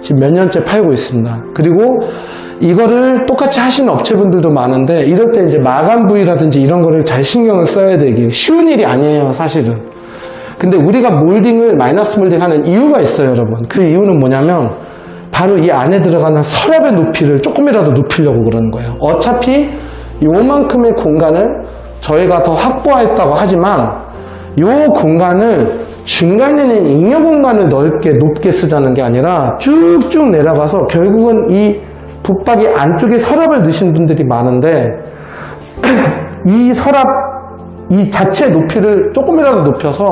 지금 몇 년째 팔고 있습니다. 그리고 이거를 똑같이 하시는 업체분들도 많은데, 이럴 때 이제 마감 부위라든지 이런 거를 잘 신경을 써야 되기 쉬운 일이 아니에요, 사실은. 근데 우리가 몰딩을 마이너스 몰딩 하는 이유가 있어요, 여러분. 그 이유는 뭐냐면 바로 이 안에 들어가는 서랍의 높이를 조금이라도 높이려고 그러는 거예요. 어차피 요만큼의 공간을 저희가 더 확보했다고 하지만 요 공간을 중간에 있는 잉여 공간을 높게 쓰자는 게 아니라 쭉쭉 내려가서 결국은 이 붙박이 안쪽에 서랍을 넣으신 분들이 많은데 이 서랍 이 자체 높이를 조금이라도 높여서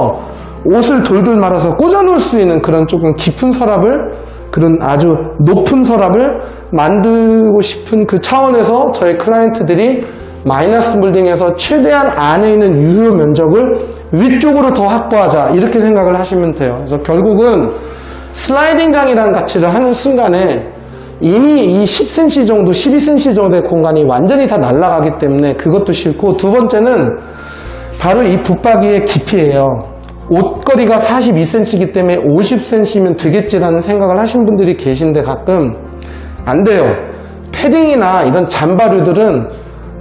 옷을 돌돌 말아서 꽂아 놓을 수 있는 그런 조금 깊은 서랍을, 그런 아주 높은 서랍을 만들고 싶은 그 차원에서 저희 클라이언트들이 마이너스 몰딩에서 최대한 안에 있는 유효 면적을 위쪽으로 더 확보하자, 이렇게 생각을 하시면 돼요. 그래서 결국은 슬라이딩 장이라는 가치를 하는 순간에 이미 이 10cm 정도, 12cm 정도의 공간이 완전히 다 날아가기 때문에 그것도 싫고, 두 번째는 바로 이 붙박이의 깊이예요. 옷걸이가 42cm이기 때문에 50cm면 되겠지라는 생각을 하신 분들이 계신데 가끔 안 돼요. 패딩이나 이런 잠바류들은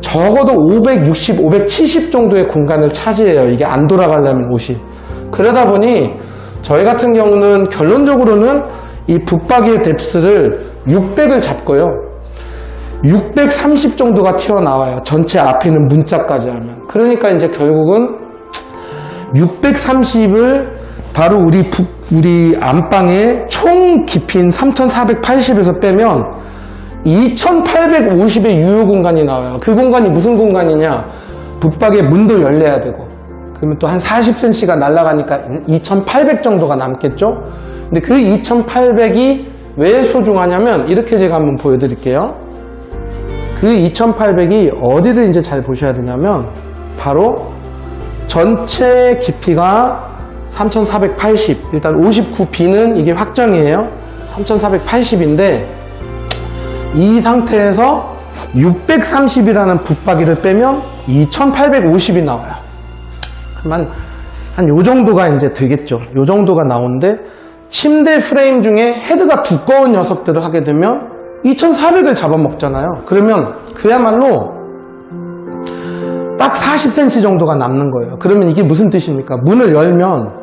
적어도 560, 570 정도의 공간을 차지해요. 이게 안 돌아가려면 옷이. 그러다 보니 저희 같은 경우는 결론적으로는 이 붙박이의 뎁스를 600을 잡고요. 630 정도가 튀어나와요. 전체 앞에 있는 문짝까지 하면. 그러니까 이제 결국은 630을 바로 우리 안방의 총 깊이인 3480에서 빼면 2850의 유효 공간이 나와요. 그 공간이 무슨 공간이냐? 붙박이의 문도 열려야 되고, 그러면 또 한 40cm가 날아가니까 2800 정도가 남겠죠? 근데 그 2800이 왜 소중하냐면, 이렇게 제가 한번 보여드릴게요. 그 2800이 어디를 이제 잘 보셔야 되냐면, 바로 전체 깊이가 3480, 일단 59B는 이게 확정이에요. 3480인데 이 상태에서 630이라는 붙박이를 빼면 2850이 나와요. 그러면 한 요 정도가 이제 되겠죠. 요 정도가 나오는데, 침대 프레임 중에 헤드가 두꺼운 녀석들을 하게 되면 2400을 잡아먹잖아요. 그러면 그야말로 딱 40cm 정도가 남는 거예요. 그러면 이게 무슨 뜻입니까? 문을 열면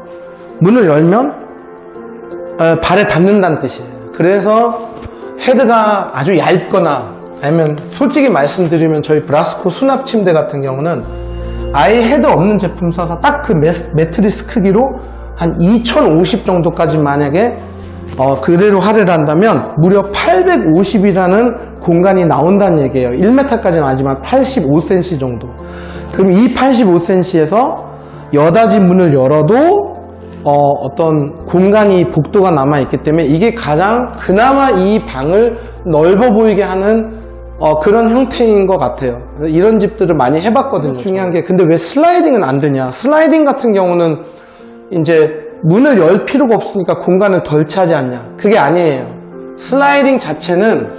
발에 닿는다는 뜻이에요. 그래서 헤드가 아주 얇거나, 아니면 솔직히 말씀드리면 저희 브라스코 수납 침대 같은 경우는 아예 헤드 없는 제품 써서 딱 그 매트리스 크기로 한 2050 정도까지 만약에 그대로 할애를 한다면 무려 850이라는 공간이 나온다는 얘기예요. 1m까지는 아니지만 85cm 정도. 그럼 이 85cm에서 여닫이 문을 열어도 어떤 공간이, 복도가 남아있기 때문에 이게 가장 그나마 이 방을 넓어 보이게 하는 그런 형태인 것 같아요. 그래서 이런 집들을 많이 해봤거든요. 중요한 게, 근데 왜 슬라이딩은 안 되냐? 슬라이딩 같은 경우는 이제 문을 열 필요가 없으니까 공간을 덜 차지 않냐? 그게 아니에요. 슬라이딩 자체는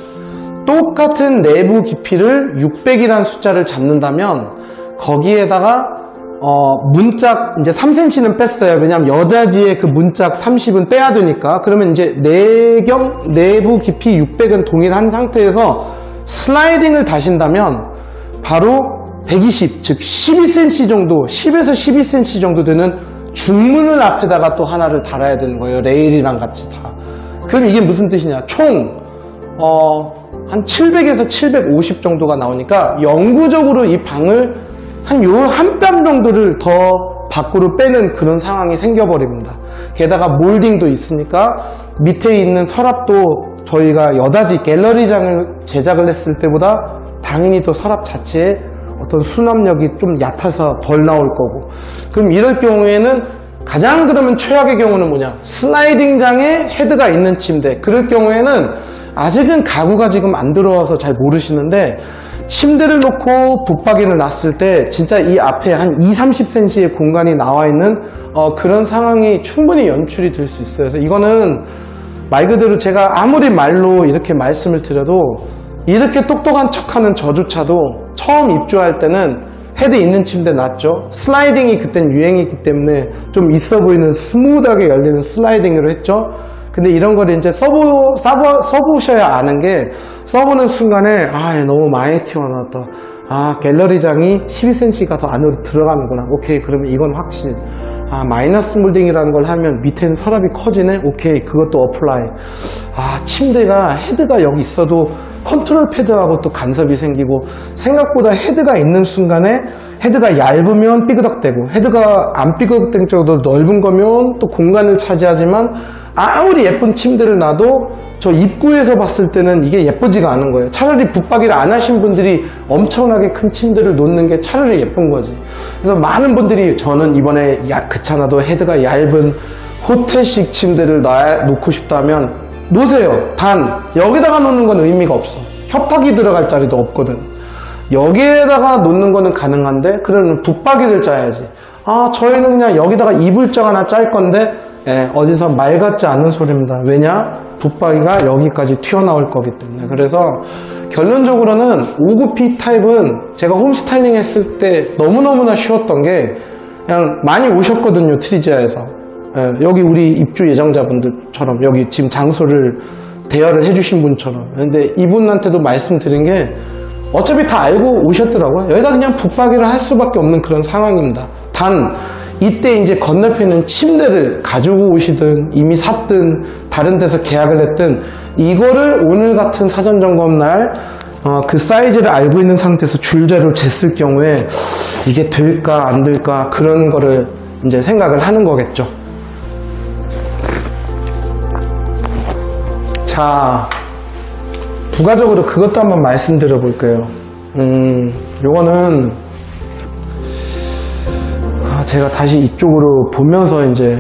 똑같은 내부 깊이를 600이라는 숫자를 잡는다면 거기에다가 문짝 이제 3cm는 뺐어요. 왜냐면 여닫이의 그 문짝 30은 빼야 되니까. 그러면 이제 내부 깊이 600은 동일한 상태에서 슬라이딩을 다신다면 바로 120, 즉 12cm 정도, 10에서 12cm 정도 되는 중문을 앞에다가 또 하나를 달아야 되는 거예요. 레일이랑 같이 다. 그럼 이게 무슨 뜻이냐? 총 한 700에서 750 정도가 나오니까 영구적으로 이 방을 한 뼘 정도를 더 밖으로 빼는 그런 상황이 생겨버립니다. 게다가 몰딩도 있으니까 밑에 있는 서랍도 저희가 여닫이 갤러리장을 제작을 했을 때보다 당연히 또 서랍 자체에 어떤 수납력이 좀 얕아서 덜 나올 거고. 그럼 이럴 경우에는 가장 그러면 최악의 경우는 뭐냐? 슬라이딩장에 헤드가 있는 침대. 그럴 경우에는 아직은 가구가 지금 안 들어와서 잘 모르시는데 침대를 놓고 붙박이를 놨을 때 진짜 이 앞에 한 20-30cm의 공간이 나와 있는 그런 상황이 충분히 연출이 될 수 있어요. 그래서 이거는 말 그대로 제가 아무리 말로 이렇게 말씀을 드려도 이렇게 똑똑한 척하는 저조차도 처음 입주할 때는 헤드 있는 침대 놨죠. 슬라이딩이 그땐 유행이기 때문에 좀 있어 보이는 스무드하게 열리는 슬라이딩으로 했죠. 근데 이런 걸 이제 써보셔야 아는 게, 써보는 순간에 너무 많이 튀어나왔다. 갤러리장이 12cm가 더 안으로 들어가는구나. 오케이, 그러면 이건 확실. 마이너스 몰딩이라는 걸 하면 밑에는 서랍이 커지네. 오케이, 그것도 어플라이. 침대가 헤드가 여기 있어도 컨트롤 패드하고 또 간섭이 생기고, 생각보다 헤드가 있는 순간에 헤드가 얇으면 삐그덕대고, 헤드가 안 삐그덕된 정도 넓은 거면 또 공간을 차지하지만, 아무리 예쁜 침대를 놔도 저 입구에서 봤을 때는 이게 예쁘지가 않은 거예요. 차라리 붙박이를 안 하신 분들이 엄청나게 큰 침대를 놓는 게 차라리 예쁜 거지. 그래서 많은 분들이 저는 이번에 그렇잖아도 헤드가 얇은 호텔식 침대를 놓고 싶다면 놓으세요. 단 여기다가 놓는 건 의미가 없어. 협탁이 들어갈 자리도 없거든. 여기에다가 놓는 거는 가능한데 그러면 붙박이를 짜야지. 저희는 그냥 여기다가 이불장 하나 짤 건데 어디서 말 같지 않은 소리입니다. 왜냐? 붙박이가 여기까지 튀어나올 거기 때문에. 그래서 결론적으로는 59P 타입은 제가 홈스타일링 했을 때 너무너무나 쉬웠던 게 그냥 많이 오셨거든요. 트리지아에서. 여기 우리 입주 예정자분들처럼 여기 지금 장소를 대여를 해주신 분처럼. 근데 이분한테도 말씀드린 게 어차피 다 알고 오셨더라고요. 여기다 그냥 붙박이를 할 수밖에 없는 그런 상황입니다. 단 이때 이제 건너편에 있는 침대를 가지고 오시든 이미 샀든 다른 데서 계약을 했든 이거를 오늘 같은 사전 점검 날 그 사이즈를 알고 있는 상태에서 줄자로 쟀을 경우에 이게 될까 안 될까 그런 거를 이제 생각을 하는 거겠죠. 자, 부가적으로 그것도 한번 말씀드려 볼게요. 요거는 제가 다시 이쪽으로 보면서 이제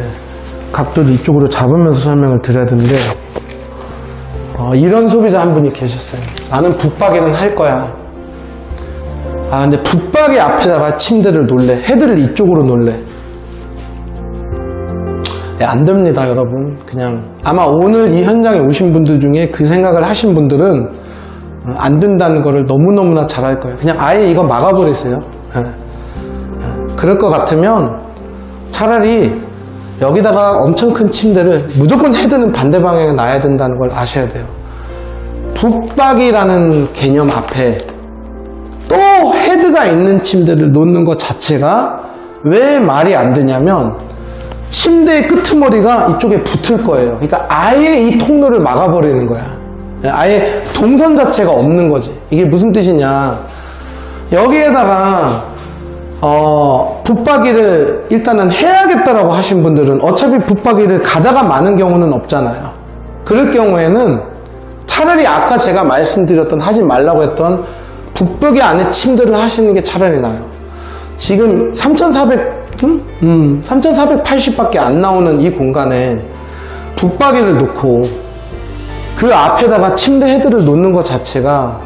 각도도 이쪽으로 잡으면서 설명을 드려야 되는데 이런 소비자 한 분이 계셨어요. 나는 붙박이는 할 거야. 근데 붙박이 앞에다가 침대를 놓을래. 헤드를 이쪽으로 놓을래. 안 됩니다, 여러분. 그냥 아마 오늘 이 현장에 오신 분들 중에 그 생각을 하신 분들은 안 된다는 거를 너무너무나 잘 알 거예요. 그냥 아예 이거 막아버리세요. 그럴 것 같으면 차라리 여기다가 엄청 큰 침대를 무조건 헤드는 반대 방향에 놔야 된다는 걸 아셔야 돼요. 붙박이라는 개념 앞에 또 헤드가 있는 침대를 놓는 것 자체가 왜 말이 안 되냐면 침대의 끄트머리가 이쪽에 붙을 거예요. 그러니까 아예 이 통로를 막아버리는 거야. 아예 동선 자체가 없는 거지. 이게 무슨 뜻이냐. 여기에다가 붙박이를 일단은 해야겠다라고 하신 분들은 어차피 붙박이를 가다가 마는 경우는 없잖아요. 그럴 경우에는 차라리 아까 제가 말씀드렸던 하지 말라고 했던 붙박이 안에 침대를 하시는 게 차라리 나아요. 지금 3,480밖에 안 나오는 이 공간에 붙박이를 놓고 그 앞에다가 침대 헤드를 놓는 것 자체가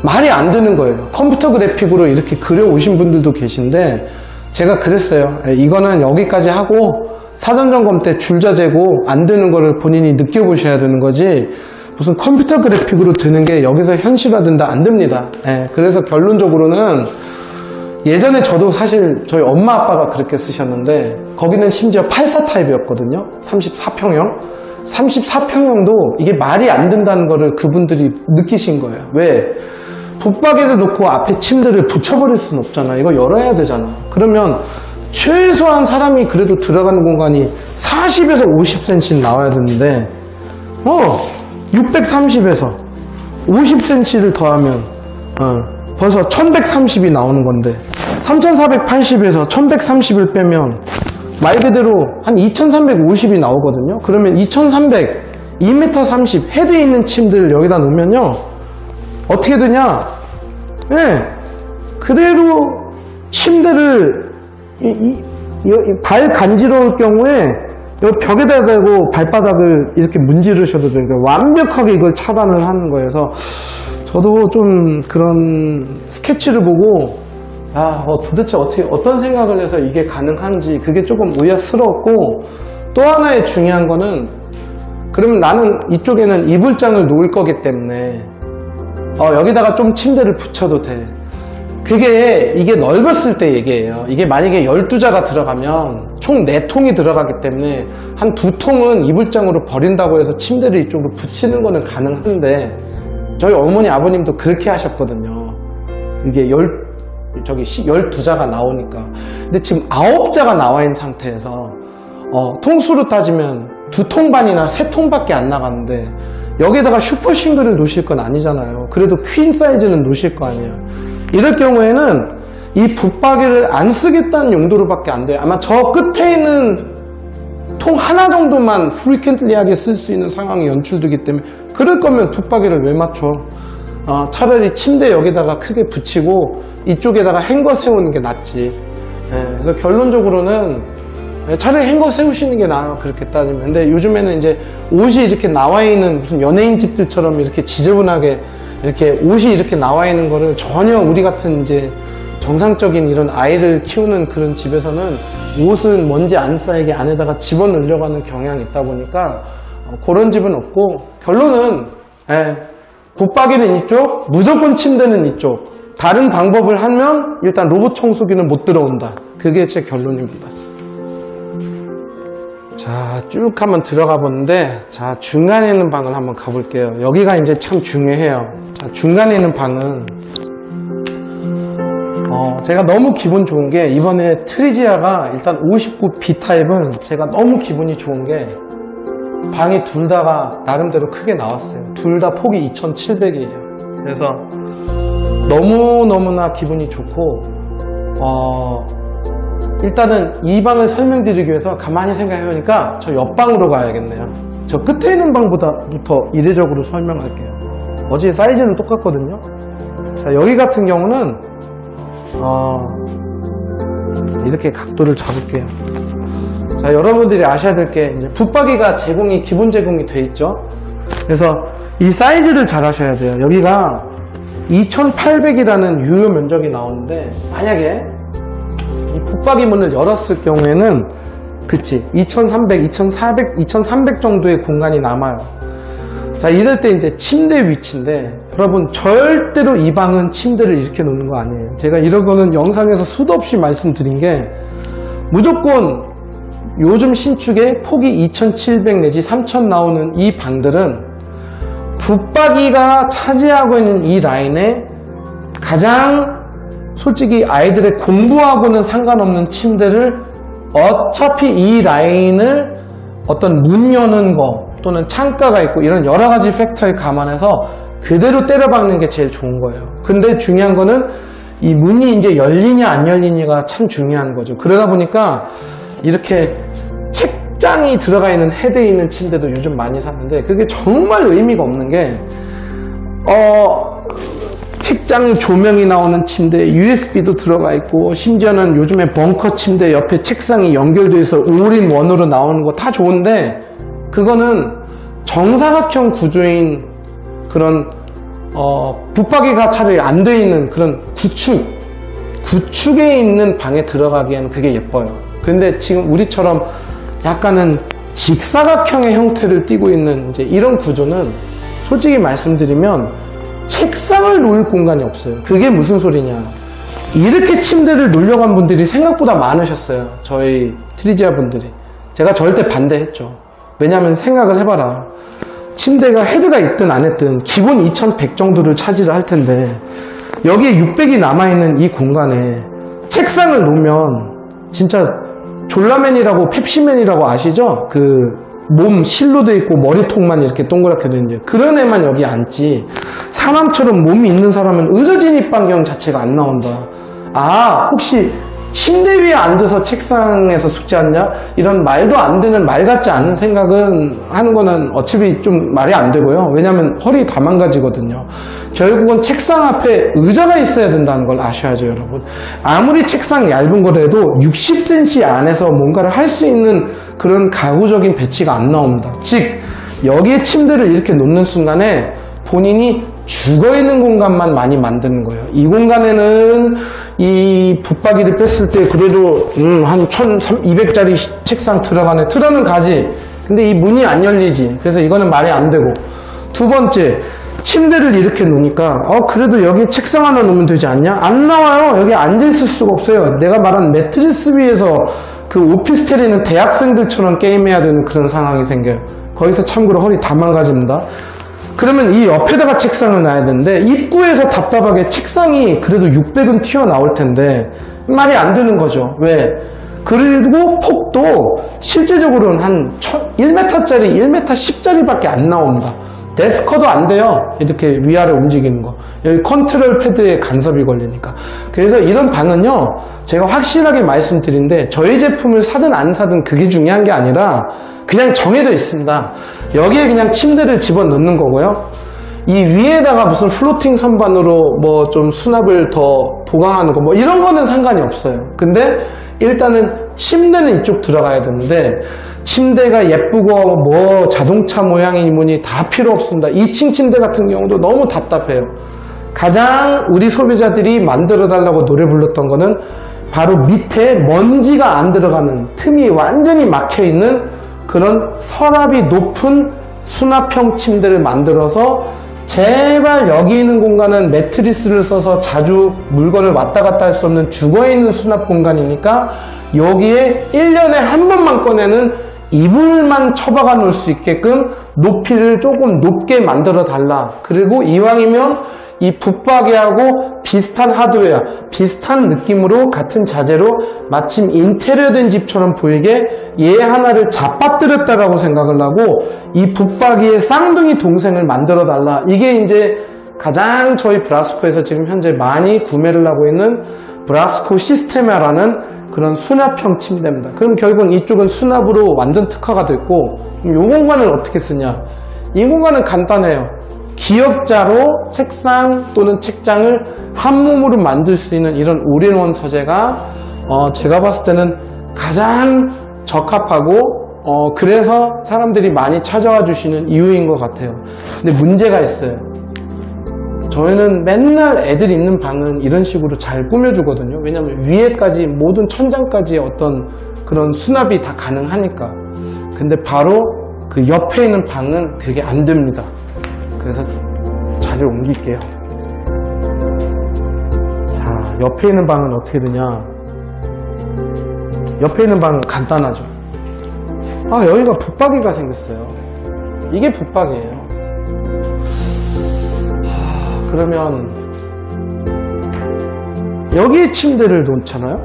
말이 안 되는 거예요. 컴퓨터 그래픽으로 이렇게 그려오신 분들도 계신데 제가 그랬어요. 이거는 여기까지 하고 사전 점검 때 줄자 재고 안 되는 거를 본인이 느껴보셔야 되는 거지 무슨 컴퓨터 그래픽으로 되는 게 여기서 현실화된다 안 됩니다. 그래서 결론적으로는 예전에 저도 사실 저희 엄마 아빠가 그렇게 쓰셨는데 거기는 심지어 84 타입이었거든요. 34평형. 34평형도 이게 말이 안 된다는 거를 그분들이 느끼신 거예요. 왜? 붙박이를 놓고 앞에 침대를 붙여버릴 수는 없잖아. 이거 열어야 되잖아. 그러면 최소한 사람이 그래도 들어가는 공간이 40에서 50cm 나와야 되는데 630에서 50cm를 더하면 벌써 1130이 나오는 건데 3480에서 1130을 빼면 말 그대로 한 2350이 나오거든요. 그러면 2300, 2m30 헤드 있는 침대를 여기다 놓으면요 어떻게 되냐? 네, 그대로 침대를 발 간지러울 경우에 이 벽에다 대고 발바닥을 이렇게 문지르셔도 되니까 완벽하게 이걸 차단을 하는 거여서 저도 좀 그런 스케치를 보고 도대체 어떤 생각을 해서 이게 가능한지 그게 조금 의아스러웠고, 또 하나의 중요한 거는 그러면 나는 이쪽에는 이불장을 놓을 거기 때문에 여기다가 좀 침대를 붙여도 돼. 이게 넓었을 때 얘기예요. 이게 만약에 12자가 들어가면 총 4통이 들어가기 때문에 한 2통은 이불장으로 버린다고 해서 침대를 이쪽으로 붙이는 거는 가능한데, 저희 어머니 아버님도 그렇게 하셨거든요. 이게 12자가 나오니까. 근데 지금 9자가 나와 있는 상태에서 통수로 따지면 2통 반이나 3통 밖에 안 나가는데 여기다가 슈퍼 싱글을 놓으실 건 아니잖아요. 그래도 퀸 사이즈는 놓으실 거 아니에요. 이럴 경우에는 이 붙박이를 안 쓰겠다는 용도로밖에 안 돼요. 아마 저 끝에 있는 통 하나 정도만 프리퀀틀리하게 쓸 수 있는 상황이 연출되기 때문에, 그럴 거면 붙박이를 왜 맞춰? 차라리 침대 여기다가 크게 붙이고 이쪽에다가 행거 세우는 게 낫지. 그래서 결론적으로는 차라리 행거 세우시는 게 나아요, 그렇게 따지면. 근데 요즘에는 이제 옷이 이렇게 나와 있는 무슨 연예인 집들처럼 이렇게 지저분하게 이렇게 옷이 이렇게 나와 있는 거를 전혀 우리 같은 이제 정상적인 이런 아이를 키우는 그런 집에서는 옷은 먼지 안 쌓이게 안에다가 집어넣으려고 하는 경향이 있다 보니까 그런 집은 없고, 결론은 붙박이는 이쪽, 무조건 침대는 이쪽. 다른 방법을 하면 일단 로봇 청소기는 못 들어온다. 그게 제 결론입니다. 자, 쭉 한번 들어가 보는데, 자, 중간에 있는 방을 한번 가볼게요. 여기가 이제 참 중요해요. 자, 중간에 있는 방은 제가 너무 기분 좋은 게, 이번에 트리지아가 일단 59B 타입은 제가 너무 기분이 좋은 게 방이 둘 다가 나름대로 크게 나왔어요. 둘 다 폭이 2700이에요. 그래서 너무너무나 기분이 좋고, 일단은 이 방을 설명드리기 위해서 가만히 생각해보니까 저 옆방으로 가야겠네요. 저 끝에 있는 방보다부터 이례적으로 설명할게요. 어차피 사이즈는 똑같거든요. 자, 여기 같은 경우는 이렇게 각도를 잡을게요. 자, 여러분들이 아셔야 될 게, 이제 붙박이가 기본 제공이 돼 있죠. 그래서 이 사이즈를 잘 하셔야 돼요. 여기가 2800이라는 유효 면적이 나오는데, 만약에 이 붙박이 문을 열었을 경우에는 2300, 2400, 2300 정도의 공간이 남아요. 자, 이럴 때 이제 침대 위치인데, 여러분 절대로 이 방은 침대를 이렇게 놓는 거 아니에요. 제가 이런 거는 영상에서 수도 없이 말씀드린 게, 무조건 요즘 신축에 폭이 2700 내지 3000 나오는 이 방들은 붙박이가 차지하고 있는 이 라인에 가장 솔직히 아이들의 공부하고는 상관없는 침대를, 어차피 이 라인을 어떤 문 여는 거 또는 창가가 있고 이런 여러 가지 팩터에 감안해서 그대로 때려박는 게 제일 좋은 거예요. 근데 중요한 거는 이 문이 이제 열리냐 안 열리냐가 참 중요한 거죠. 그러다 보니까 이렇게 책장이 들어가 있는 헤드에 있는 침대도 요즘 많이 사는데, 그게 정말 의미가 없는 게, 책장 조명이 나오는 침대에 USB도 들어가 있고, 심지어는 요즘에 벙커 침대 옆에 책상이 연결되어 있어 5인원으로 나오는 거 다 좋은데, 그거는 정사각형 구조인 그런 붙박이가 차라리 안 돼 있는 그런 구축에 있는 방에 들어가기에는 그게 예뻐요. 근데 지금 우리처럼 약간은 직사각형의 형태를 띠고 있는 이제 이런 구조는 솔직히 말씀드리면 책상을 놓을 공간이 없어요. 그게 무슨 소리냐? 이렇게 침대를 놀려고 한 분들이 생각보다 많으셨어요. 저희 트리지아 분들이. 제가 절대 반대했죠. 왜냐하면 생각을 해봐라. 침대가 헤드가 있든 안 했든 기본 2100 정도를 차지를 할 텐데 여기에 600이 남아있는 이 공간에 책상을 놓으면 진짜 졸라맨이라고 펩시맨이라고 아시죠? 그 몸 실로 돼 있고 머리통만 이렇게 동그랗게 돼 있는데 그런 애만 여기 앉지 사람처럼 몸이 있는 사람은 의자진입 반경 자체가 안 나온다. 아 혹시 침대 위에 앉아서 책상에서 숙제하냐? 이런 말도 안 되는 말 같지 않은 생각은 하는 거는 어차피 좀 말이 안 되고요. 왜냐하면 허리 다 망가지거든요. 결국은 책상 앞에 의자가 있어야 된다는 걸 아셔야죠, 여러분. 아무리 책상 얇은 거라도 60cm 안에서 뭔가를 할 수 있는 그런 가구적인 배치가 안 나옵니다. 즉 여기에 침대를 이렇게 놓는 순간에 본인이 죽어있는 공간만 많이 만드는 거예요. 이 공간에는 이 붙박이를 뺐을 때 그래도 한 1200짜리 책상 들어가네. 틀어는 가지. 근데 이 문이 안 열리지. 그래서 이거는 말이 안 되고. 두 번째, 침대를 이렇게 놓으니까 그래도 여기 책상 하나 놓으면 되지 않냐? 안 나와요. 여기 앉아있을 수가 없어요. 내가 말한 매트리스 위에서 그 오피스텔에 있는 대학생들처럼 게임해야 되는 그런 상황이 생겨요. 거기서 참고로 허리 다 망가집니다. 그러면 이 옆에다가 책상을 놔야 되는데 입구에서 답답하게 책상이 그래도 600은 튀어나올 텐데 말이 안 되는 거죠. 왜? 그리고 폭도 실제적으로는 한 1m짜리, 1m 10짜리 밖에 안 나옵니다. 데스커도 안 돼요. 이렇게 위아래 움직이는 거. 여기 컨트롤 패드에 간섭이 걸리니까. 그래서 이런 방은요, 제가 확실하게 말씀드린데, 저희 제품을 사든 안 사든 그게 중요한 게 아니라, 그냥 정해져 있습니다. 여기에 그냥 침대를 집어 넣는 거고요. 이 위에다가 무슨 플로팅 선반으로 뭐 좀 수납을 더 보강하는 거, 뭐 이런 거는 상관이 없어요. 근데 일단은 침대는 이쪽 들어가야 되는데, 침대가 예쁘고 뭐 자동차 모양이니 뭐니 다 필요 없습니다. 2층 침대 같은 경우도 너무 답답해요. 가장 우리 소비자들이 만들어 달라고 노래 불렀던 거는 바로 밑에 먼지가 안 들어가는 틈이 완전히 막혀 있는 그런 서랍이 높은 수납형 침대를 만들어서 제발 여기 있는 공간은 매트리스를 써서 자주 물건을 왔다 갔다 할 수 없는 죽어있는 수납 공간이니까 여기에 1년에 한 번만 꺼내는 이불만 처박아 놓을 수 있게끔 높이를 조금 높게 만들어 달라. 그리고 이왕이면 이 붙박이하고 비슷한 하드웨어, 비슷한 느낌으로 같은 자재로 마침 인테리어 된 집처럼 보이게 얘 하나를 잡아뜨렸다라고 생각을 하고 이 붙박이의 쌍둥이 동생을 만들어 달라. 이게 이제 가장 저희 브라스코에서 지금 현재 많이 구매를 하고 있는 브라스코 시스테마라는 그런 수납형 침대입니다. 그럼 결국은 이쪽은 수납으로 완전 특화가 됐고, 이 공간을 어떻게 쓰냐? 이 공간은 간단해요. 기역자로 책상 또는 책장을 한 몸으로 만들 수 있는 이런 올인원 소재가 제가 봤을 때는 가장 적합하고 그래서 사람들이 많이 찾아와 주시는 이유인 것 같아요. 근데 문제가 있어요. 저희는 맨날 애들 있는 방은 이런 식으로 잘 꾸며주거든요. 왜냐면 위에까지 모든 천장까지 어떤 그런 수납이 다 가능하니까. 근데 바로 그 옆에 있는 방은 그게 안 됩니다. 그래서 자리를 옮길게요. 자, 옆에 있는 방은 어떻게 되냐? 옆에 있는 방은 간단하죠. 여기가 붙박이가 생겼어요. 이게 붙박이에요. 그러면 여기에 침대를 놓잖아요.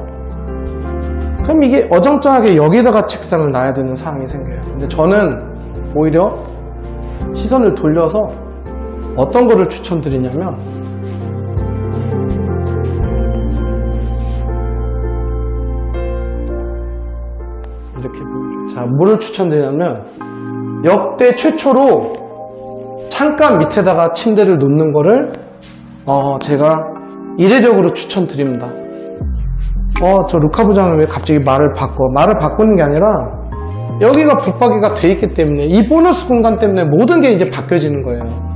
그럼 이게 어정쩡하게 여기다가 책상을 놔야 되는 상황이 생겨요. 근데 저는 오히려 시선을 돌려서 어떤 거를 추천드리냐면 이렇게 보여줘요. 자, 뭐를 추천드리냐면 역대 최초로 창가 밑에다가 침대를 놓는 거를 제가 이례적으로 추천드립니다. 저 루카 부장은 왜 갑자기 말을 바꿔? 말을 바꾸는 게 아니라 여기가 붙박이가 돼 있기 때문에 이 보너스 공간 때문에 모든 게 이제 바뀌어지는 거예요.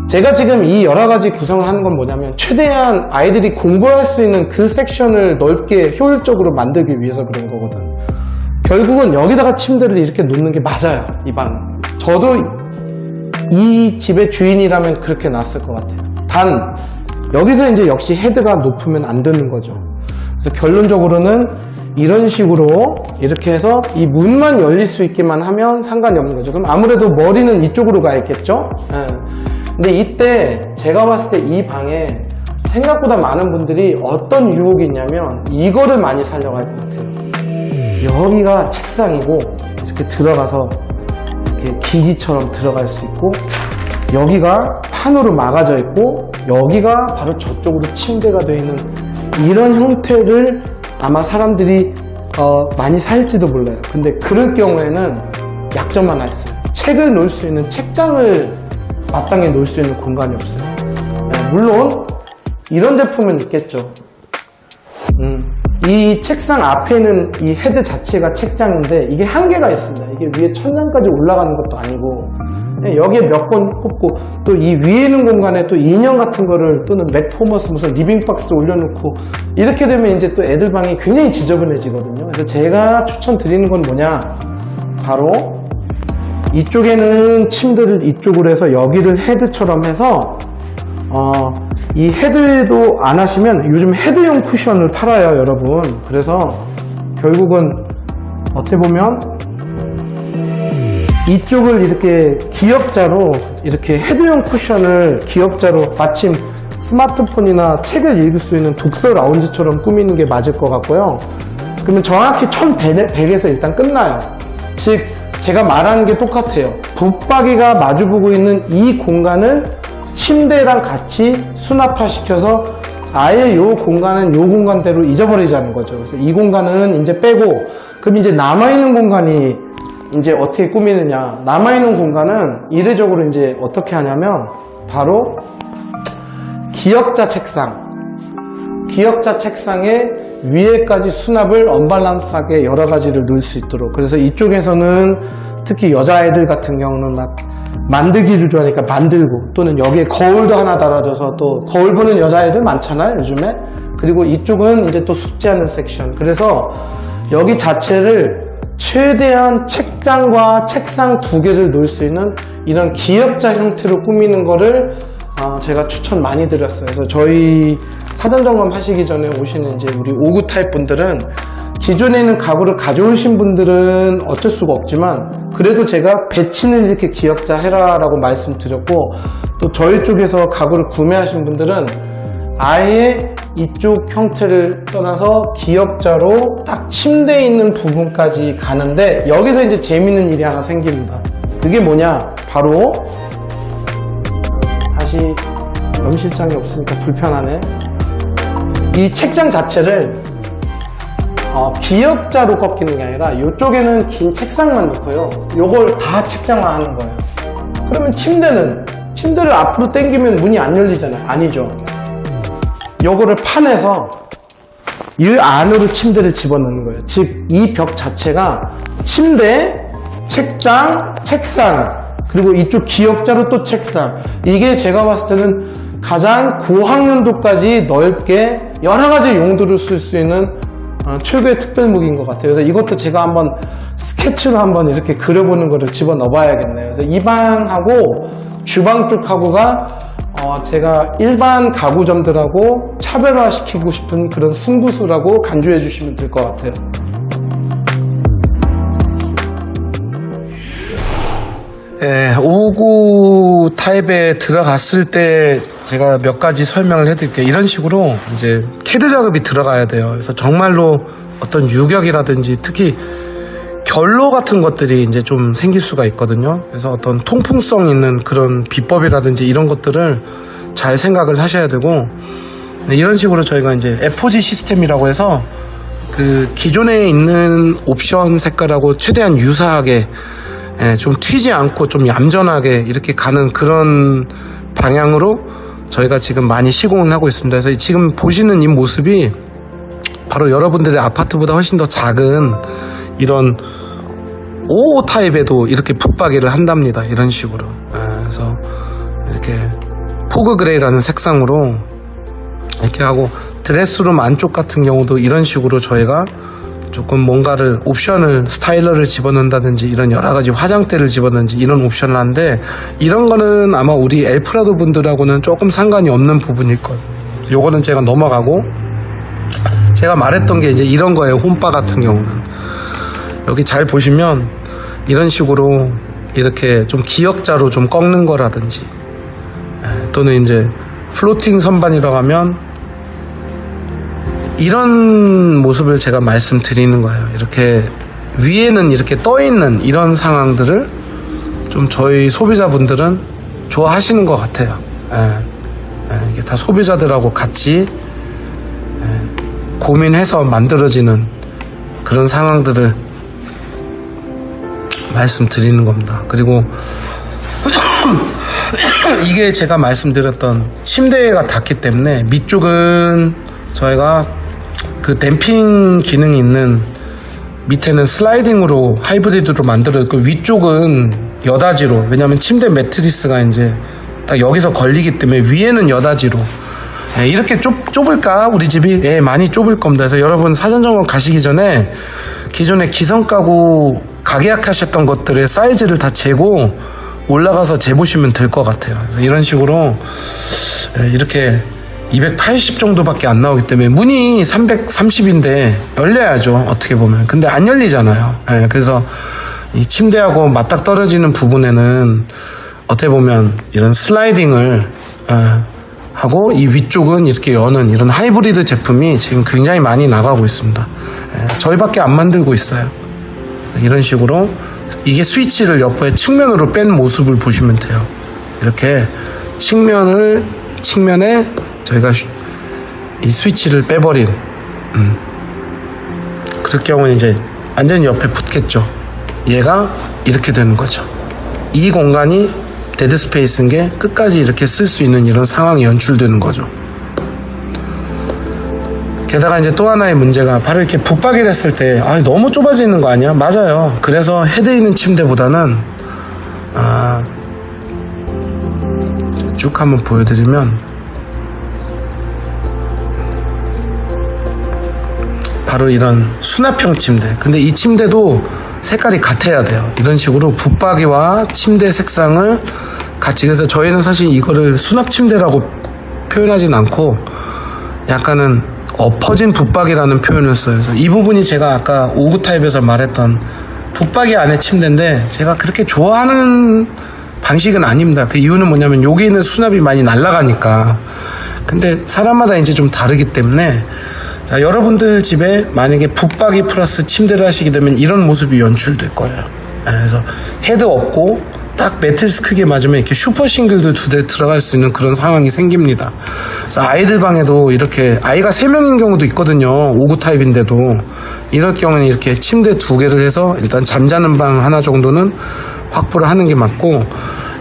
제가 지금 이 여러 가지 구성을 하는 건 뭐냐면 최대한 아이들이 공부할 수 있는 그 섹션을 넓게 효율적으로 만들기 위해서 그런 거거든. 결국은 여기다가 침대를 이렇게 놓는 게 맞아요. 이 방. 저도 이 집의 주인이라면 그렇게 놨을 것 같아요. 단 여기서 이제 역시 헤드가 높으면 안 되는 거죠. 그래서 결론적으로는 이런 식으로 이렇게 해서 이 문만 열릴 수 있게만 하면 상관이 없는 거죠. 그럼 아무래도 머리는 이쪽으로 가 있겠죠. 근데 이때 제가 봤을 때 이 방에 생각보다 많은 분들이 어떤 유혹이 있냐면 이거를 많이 살려갈 것 같아요. 여기가 책상이고 이렇게 들어가서 이렇게 기지처럼 들어갈 수 있고, 여기가 판으로 막아져 있고, 여기가 바로 저쪽으로 침대가 되어 있는 이런 형태를 아마 사람들이 많이 살지도 몰라요. 근데 그럴 경우에는 약점만 하나 있어요. 책을 놓을 수 있는 책장을 마땅히 놓을 수 있는 공간이 없어요. 물론 이런 제품은 있겠죠. 이 책상 앞에는 이 헤드 자체가 책장인데 이게 한계가 있습니다. 이게 위에 천장까지 올라가는 것도 아니고, 여기에 몇 번 꼽고 또 이 위에 있는 공간에 또 인형 같은 거를 또는 맥포머스 무슨 리빙박스 올려놓고 이렇게 되면 이제 또 애들 방이 굉장히 지저분해지거든요. 그래서 제가 추천드리는 건 뭐냐, 바로 이쪽에는 침대를 이쪽으로 해서 여기를 헤드처럼 해서 이 헤드도 안 하시면 요즘 헤드용 쿠션을 팔아요, 여러분. 그래서 결국은 어떻게 보면 이쪽을 이렇게 기역자로, 이렇게 헤드용 쿠션을 기역자로 마침 스마트폰이나 책을 읽을 수 있는 독서 라운지처럼 꾸미는 게 맞을 것 같고요. 그러면 정확히 1100에서 일단 끝나요. 즉 제가 말하는 게 똑같아요. 붙박이가 마주보고 있는 이 공간을 침대랑 같이 수납화시켜서 아예 요 공간은 요 공간대로 잊어버리자는 거죠. 그래서 이 공간은 이제 빼고, 그럼 이제 남아있는 공간이 이제 어떻게 꾸미느냐. 남아있는 공간은 이례적으로 이제 어떻게 하냐면 바로 기역자 책상에 위에까지 수납을 언밸런스하게 여러 가지를 넣을 수 있도록. 그래서 이쪽에서는 특히 여자아이들 같은 경우는 막 만들기를 좋아하니까 만들고, 또는 여기에 거울도 하나 달아줘서 또 거울 보는 여자아이들 많잖아요, 요즘에. 그리고 이쪽은 이제 또 숙제하는 섹션. 그래서 여기 자체를 최대한 책장과 책상 두 개를 놓을 수 있는 이런 기역자 형태로 꾸미는 거를 제가 추천 많이 드렸어요. 그래서 저희 사전 점검 하시기 전에 오시는 이제 우리 5구 타입 분들은, 기존에 있는 가구를 가져오신 분들은 어쩔 수가 없지만 그래도 제가 배치는 이렇게 기역자 해라 라고 말씀드렸고, 또 저희 쪽에서 가구를 구매하신 분들은 아예 이쪽 형태를 떠나서 기역자로 딱 침대에 있는 부분까지 가는데, 여기서 이제 재밌는 일이 하나 생깁니다. 그게 뭐냐, 바로 다시 염 실장이 없으니까 불편하네. 이 책장 자체를 기역자로 꺾이는 게 아니라 이쪽에는 긴 책상만 넣고요, 요걸 다 책장화 하는 거예요. 그러면 침대를 앞으로 당기면 문이 안 열리잖아요. 아니죠. 요거를 파내서 이 안으로 침대를 집어넣는 거예요. 즉 이 벽 자체가 침대, 책장, 책상, 그리고 이쪽 기역자로 또 책상. 이게 제가 봤을 때는 가장 고학년도까지 넓게 여러 가지 용도를 쓸 수 있는 최고의 특별 무기인 것 같아요. 그래서 이것도 제가 한번 스케치로 한번 이렇게 그려보는 거를 집어 넣어봐야겠네요. 그래서 이 방하고 주방 쪽 가구가 제가 일반 가구점들하고 차별화시키고 싶은 그런 승부수라고 간주해 주시면 될 것 같아요. 네, 5구 타입에 들어갔을 때 제가 몇 가지 설명을 해드릴게요. 이런 식으로 이제 캐드 작업이 들어가야 돼요. 그래서 정말로 어떤 유격이라든지 특히 결로 같은 것들이 이제 좀 생길 수가 있거든요. 그래서 어떤 통풍성 있는 그런 비법이라든지 이런 것들을 잘 생각을 하셔야 되고, 이런 식으로 저희가 이제 FOG 시스템이라고 해서 그 기존에 있는 옵션 색깔하고 최대한 유사하게 좀 튀지 않고 좀 얌전하게 이렇게 가는 그런 방향으로 저희가 지금 많이 시공을 하고 있습니다. 그래서 지금 보시는 이 모습이 바로 여러분들의 아파트보다 훨씬 더 작은 이런 5 타입에도 이렇게 붙박이를 한답니다. 이런 식으로. 그래서 이렇게 포그 그레이라는 색상으로 이렇게 하고, 드레스룸 안쪽 같은 경우도 이런 식으로 저희가 조금 뭔가를 옵션을 스타일러를 집어넣는다든지 이런 여러 가지 화장대를 집어넣는지 이런 옵션을 하는데, 이런 거는 아마 우리 엘프라도 분들하고는 조금 상관이 없는 부분일 거예요. 요거는 제가 넘어가고, 제가 말했던 게 이제 이런 거예요. 홈바 같은 경우는 여기 잘 보시면 이런 식으로 이렇게 좀 기역자로 좀 꺾는 거라든지, 또는 이제 플로팅 선반이라고 하면 이런 모습을 제가 말씀드리는 거예요. 이렇게 위에는 이렇게 떠 있는 이런 상황들을 좀 저희 소비자분들은 좋아하시는 것 같아요. 이게 다 소비자들하고 같이 고민해서 만들어지는 그런 상황들을 말씀드리는 겁니다. 그리고 이게 제가 말씀드렸던 침대가 닿기 때문에 밑쪽은 저희가 그 댐핑 기능이 있는, 밑에는 슬라이딩으로 하이브리드로 만들어졌고 위쪽은 여다지로, 왜냐면 침대 매트리스가 이제 딱 여기서 걸리기 때문에 위에는 여다지로. 이렇게 좁을까 우리 집이? 많이 좁을 겁니다. 그래서 여러분 사전점검 가시기 전에 기존에 기성가구 가계약하셨던 것들의 사이즈를 다 재고 올라가서 재보시면 될 것 같아요. 그래서 이런 식으로 이렇게 280 정도밖에 안 나오기 때문에 문이 330인데 열려야죠, 어떻게 보면. 근데 안 열리잖아요. 그래서 이 침대하고 맞닥 떨어지는 부분에는 어떻게 보면 이런 슬라이딩을 하고, 이 위쪽은 이렇게 여는 이런 하이브리드 제품이 지금 굉장히 많이 나가고 있습니다. 저희밖에 안 만들고 있어요. 이런 식으로 이게 스위치를 옆에 측면으로 뺀 모습을 보시면 돼요. 이렇게 측면에 저희가 이 스위치를 빼버린, 그럴 경우는 이제 완전히 옆에 붙겠죠. 얘가 이렇게 되는 거죠. 이 공간이 데드 스페이스인 게 끝까지 이렇게 쓸 수 있는 이런 상황이 연출되는 거죠. 게다가 이제 또 하나의 문제가 바로 이렇게 붙박이를 했을 때 너무 좁아지는 거 아니야? 맞아요. 그래서 헤드 있는 침대보다는 쭉 한번 보여드리면 바로 이런 수납형 침대. 근데 이 침대도 색깔이 같아야 돼요. 이런 식으로 붙박이와 침대 색상을 같이. 그래서 저희는 사실 이거를 수납 침대라고 표현하진 않고 약간은 엎어진 붙박이라는 표현을 써요. 그래서 이 부분이 제가 아까 5구 타입에서 말했던 붙박이 안에 침대인데 제가 그렇게 좋아하는 방식은 아닙니다. 그 이유는 뭐냐면 여기는 수납이 많이 날아가니까. 근데 사람마다 이제 좀 다르기 때문에, 자, 여러분들 집에 만약에 붙박이 플러스 침대를 하시게 되면 이런 모습이 연출될 거예요. 그래서 헤드 없고 딱 매트리스 크게 맞으면 이렇게 슈퍼 싱글도 2대 들어갈 수 있는 그런 상황이 생깁니다. 그래서 아이들 방에도 이렇게 아이가 3명인 경우도 있거든요. 5구 타입인데도. 이럴 경우는 이렇게 침대 2개를 해서 일단 잠자는 방 하나 정도는 확보를 하는 게 맞고,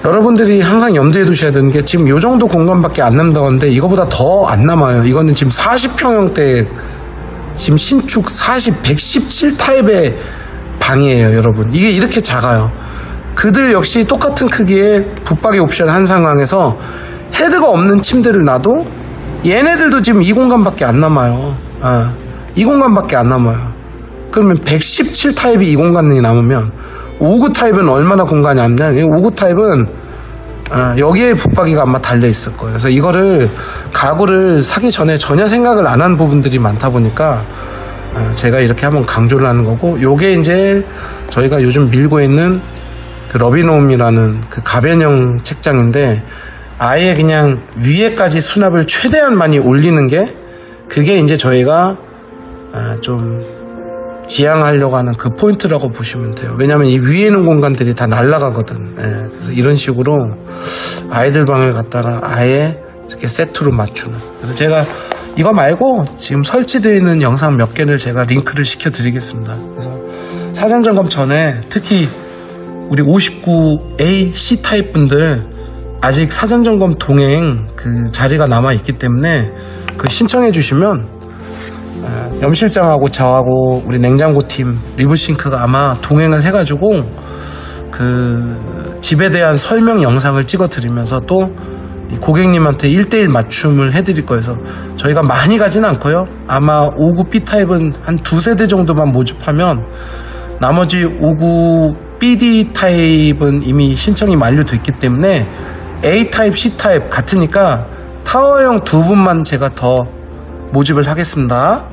여러분들이 항상 염두에 두셔야 되는 게 지금 요 정도 공간밖에 안 남다고 하는데 이거보다 더 안 남아요. 이거는 지금 40평형대 지금 신축 117 타입의 방이에요, 여러분. 이게 이렇게 작아요. 그들 역시 똑같은 크기의 붙박이 옵션을 한 상황에서 헤드가 없는 침대를 놔도 얘네들도 지금 이 공간밖에 안 남아요. 이 공간밖에 안 남아요. 그러면 117 타입이 이 공간이 남으면 5구 타입은 얼마나 공간이 안 나냐. 5구 타입은 여기에 붙박이가 아마 달려 있을 거예요. 그래서 이거를 가구를 사기 전에 전혀 생각을 안 한 부분들이 많다 보니까 제가 이렇게 한번 강조를 하는 거고, 요게 이제 저희가 요즘 밀고 있는 그 러비노움이라는 그 가변형 책장인데, 아예 그냥 위에까지 수납을 최대한 많이 올리는 게, 그게 이제 저희가 좀 지향하려고 하는 그 포인트라고 보시면 돼요. 왜냐면 이 위에 있는 공간들이 다 날아가거든. 그래서 이런 식으로 아이들 방을 갖다가 아예 이렇게 세트로 맞추는. 그래서 제가 이거 말고 지금 설치되어 있는 영상 몇 개를 제가 링크를 시켜 드리겠습니다. 그래서 사전 점검 전에 특히 우리 59A C 타입 분들 아직 사전 점검 동행 그 자리가 남아 있기 때문에 그 신청해 주시면 염 실장하고 저하고 우리 냉장고 팀 리브싱크가 아마 동행을 해가지고 그 집에 대한 설명 영상을 찍어 드리면서 또 고객님한테 1:1 맞춤을 해드릴 거예요. 그래서 저희가 많이 가진 않고요. 아마 59 B 타입은 한 2세대 정도만 모집하면 나머지 59 BD 타입은 이미 신청이 만료됐기 때문에 A 타입, C 타입 같으니까 타워형 두 분만 제가 더 모집을 하겠습니다.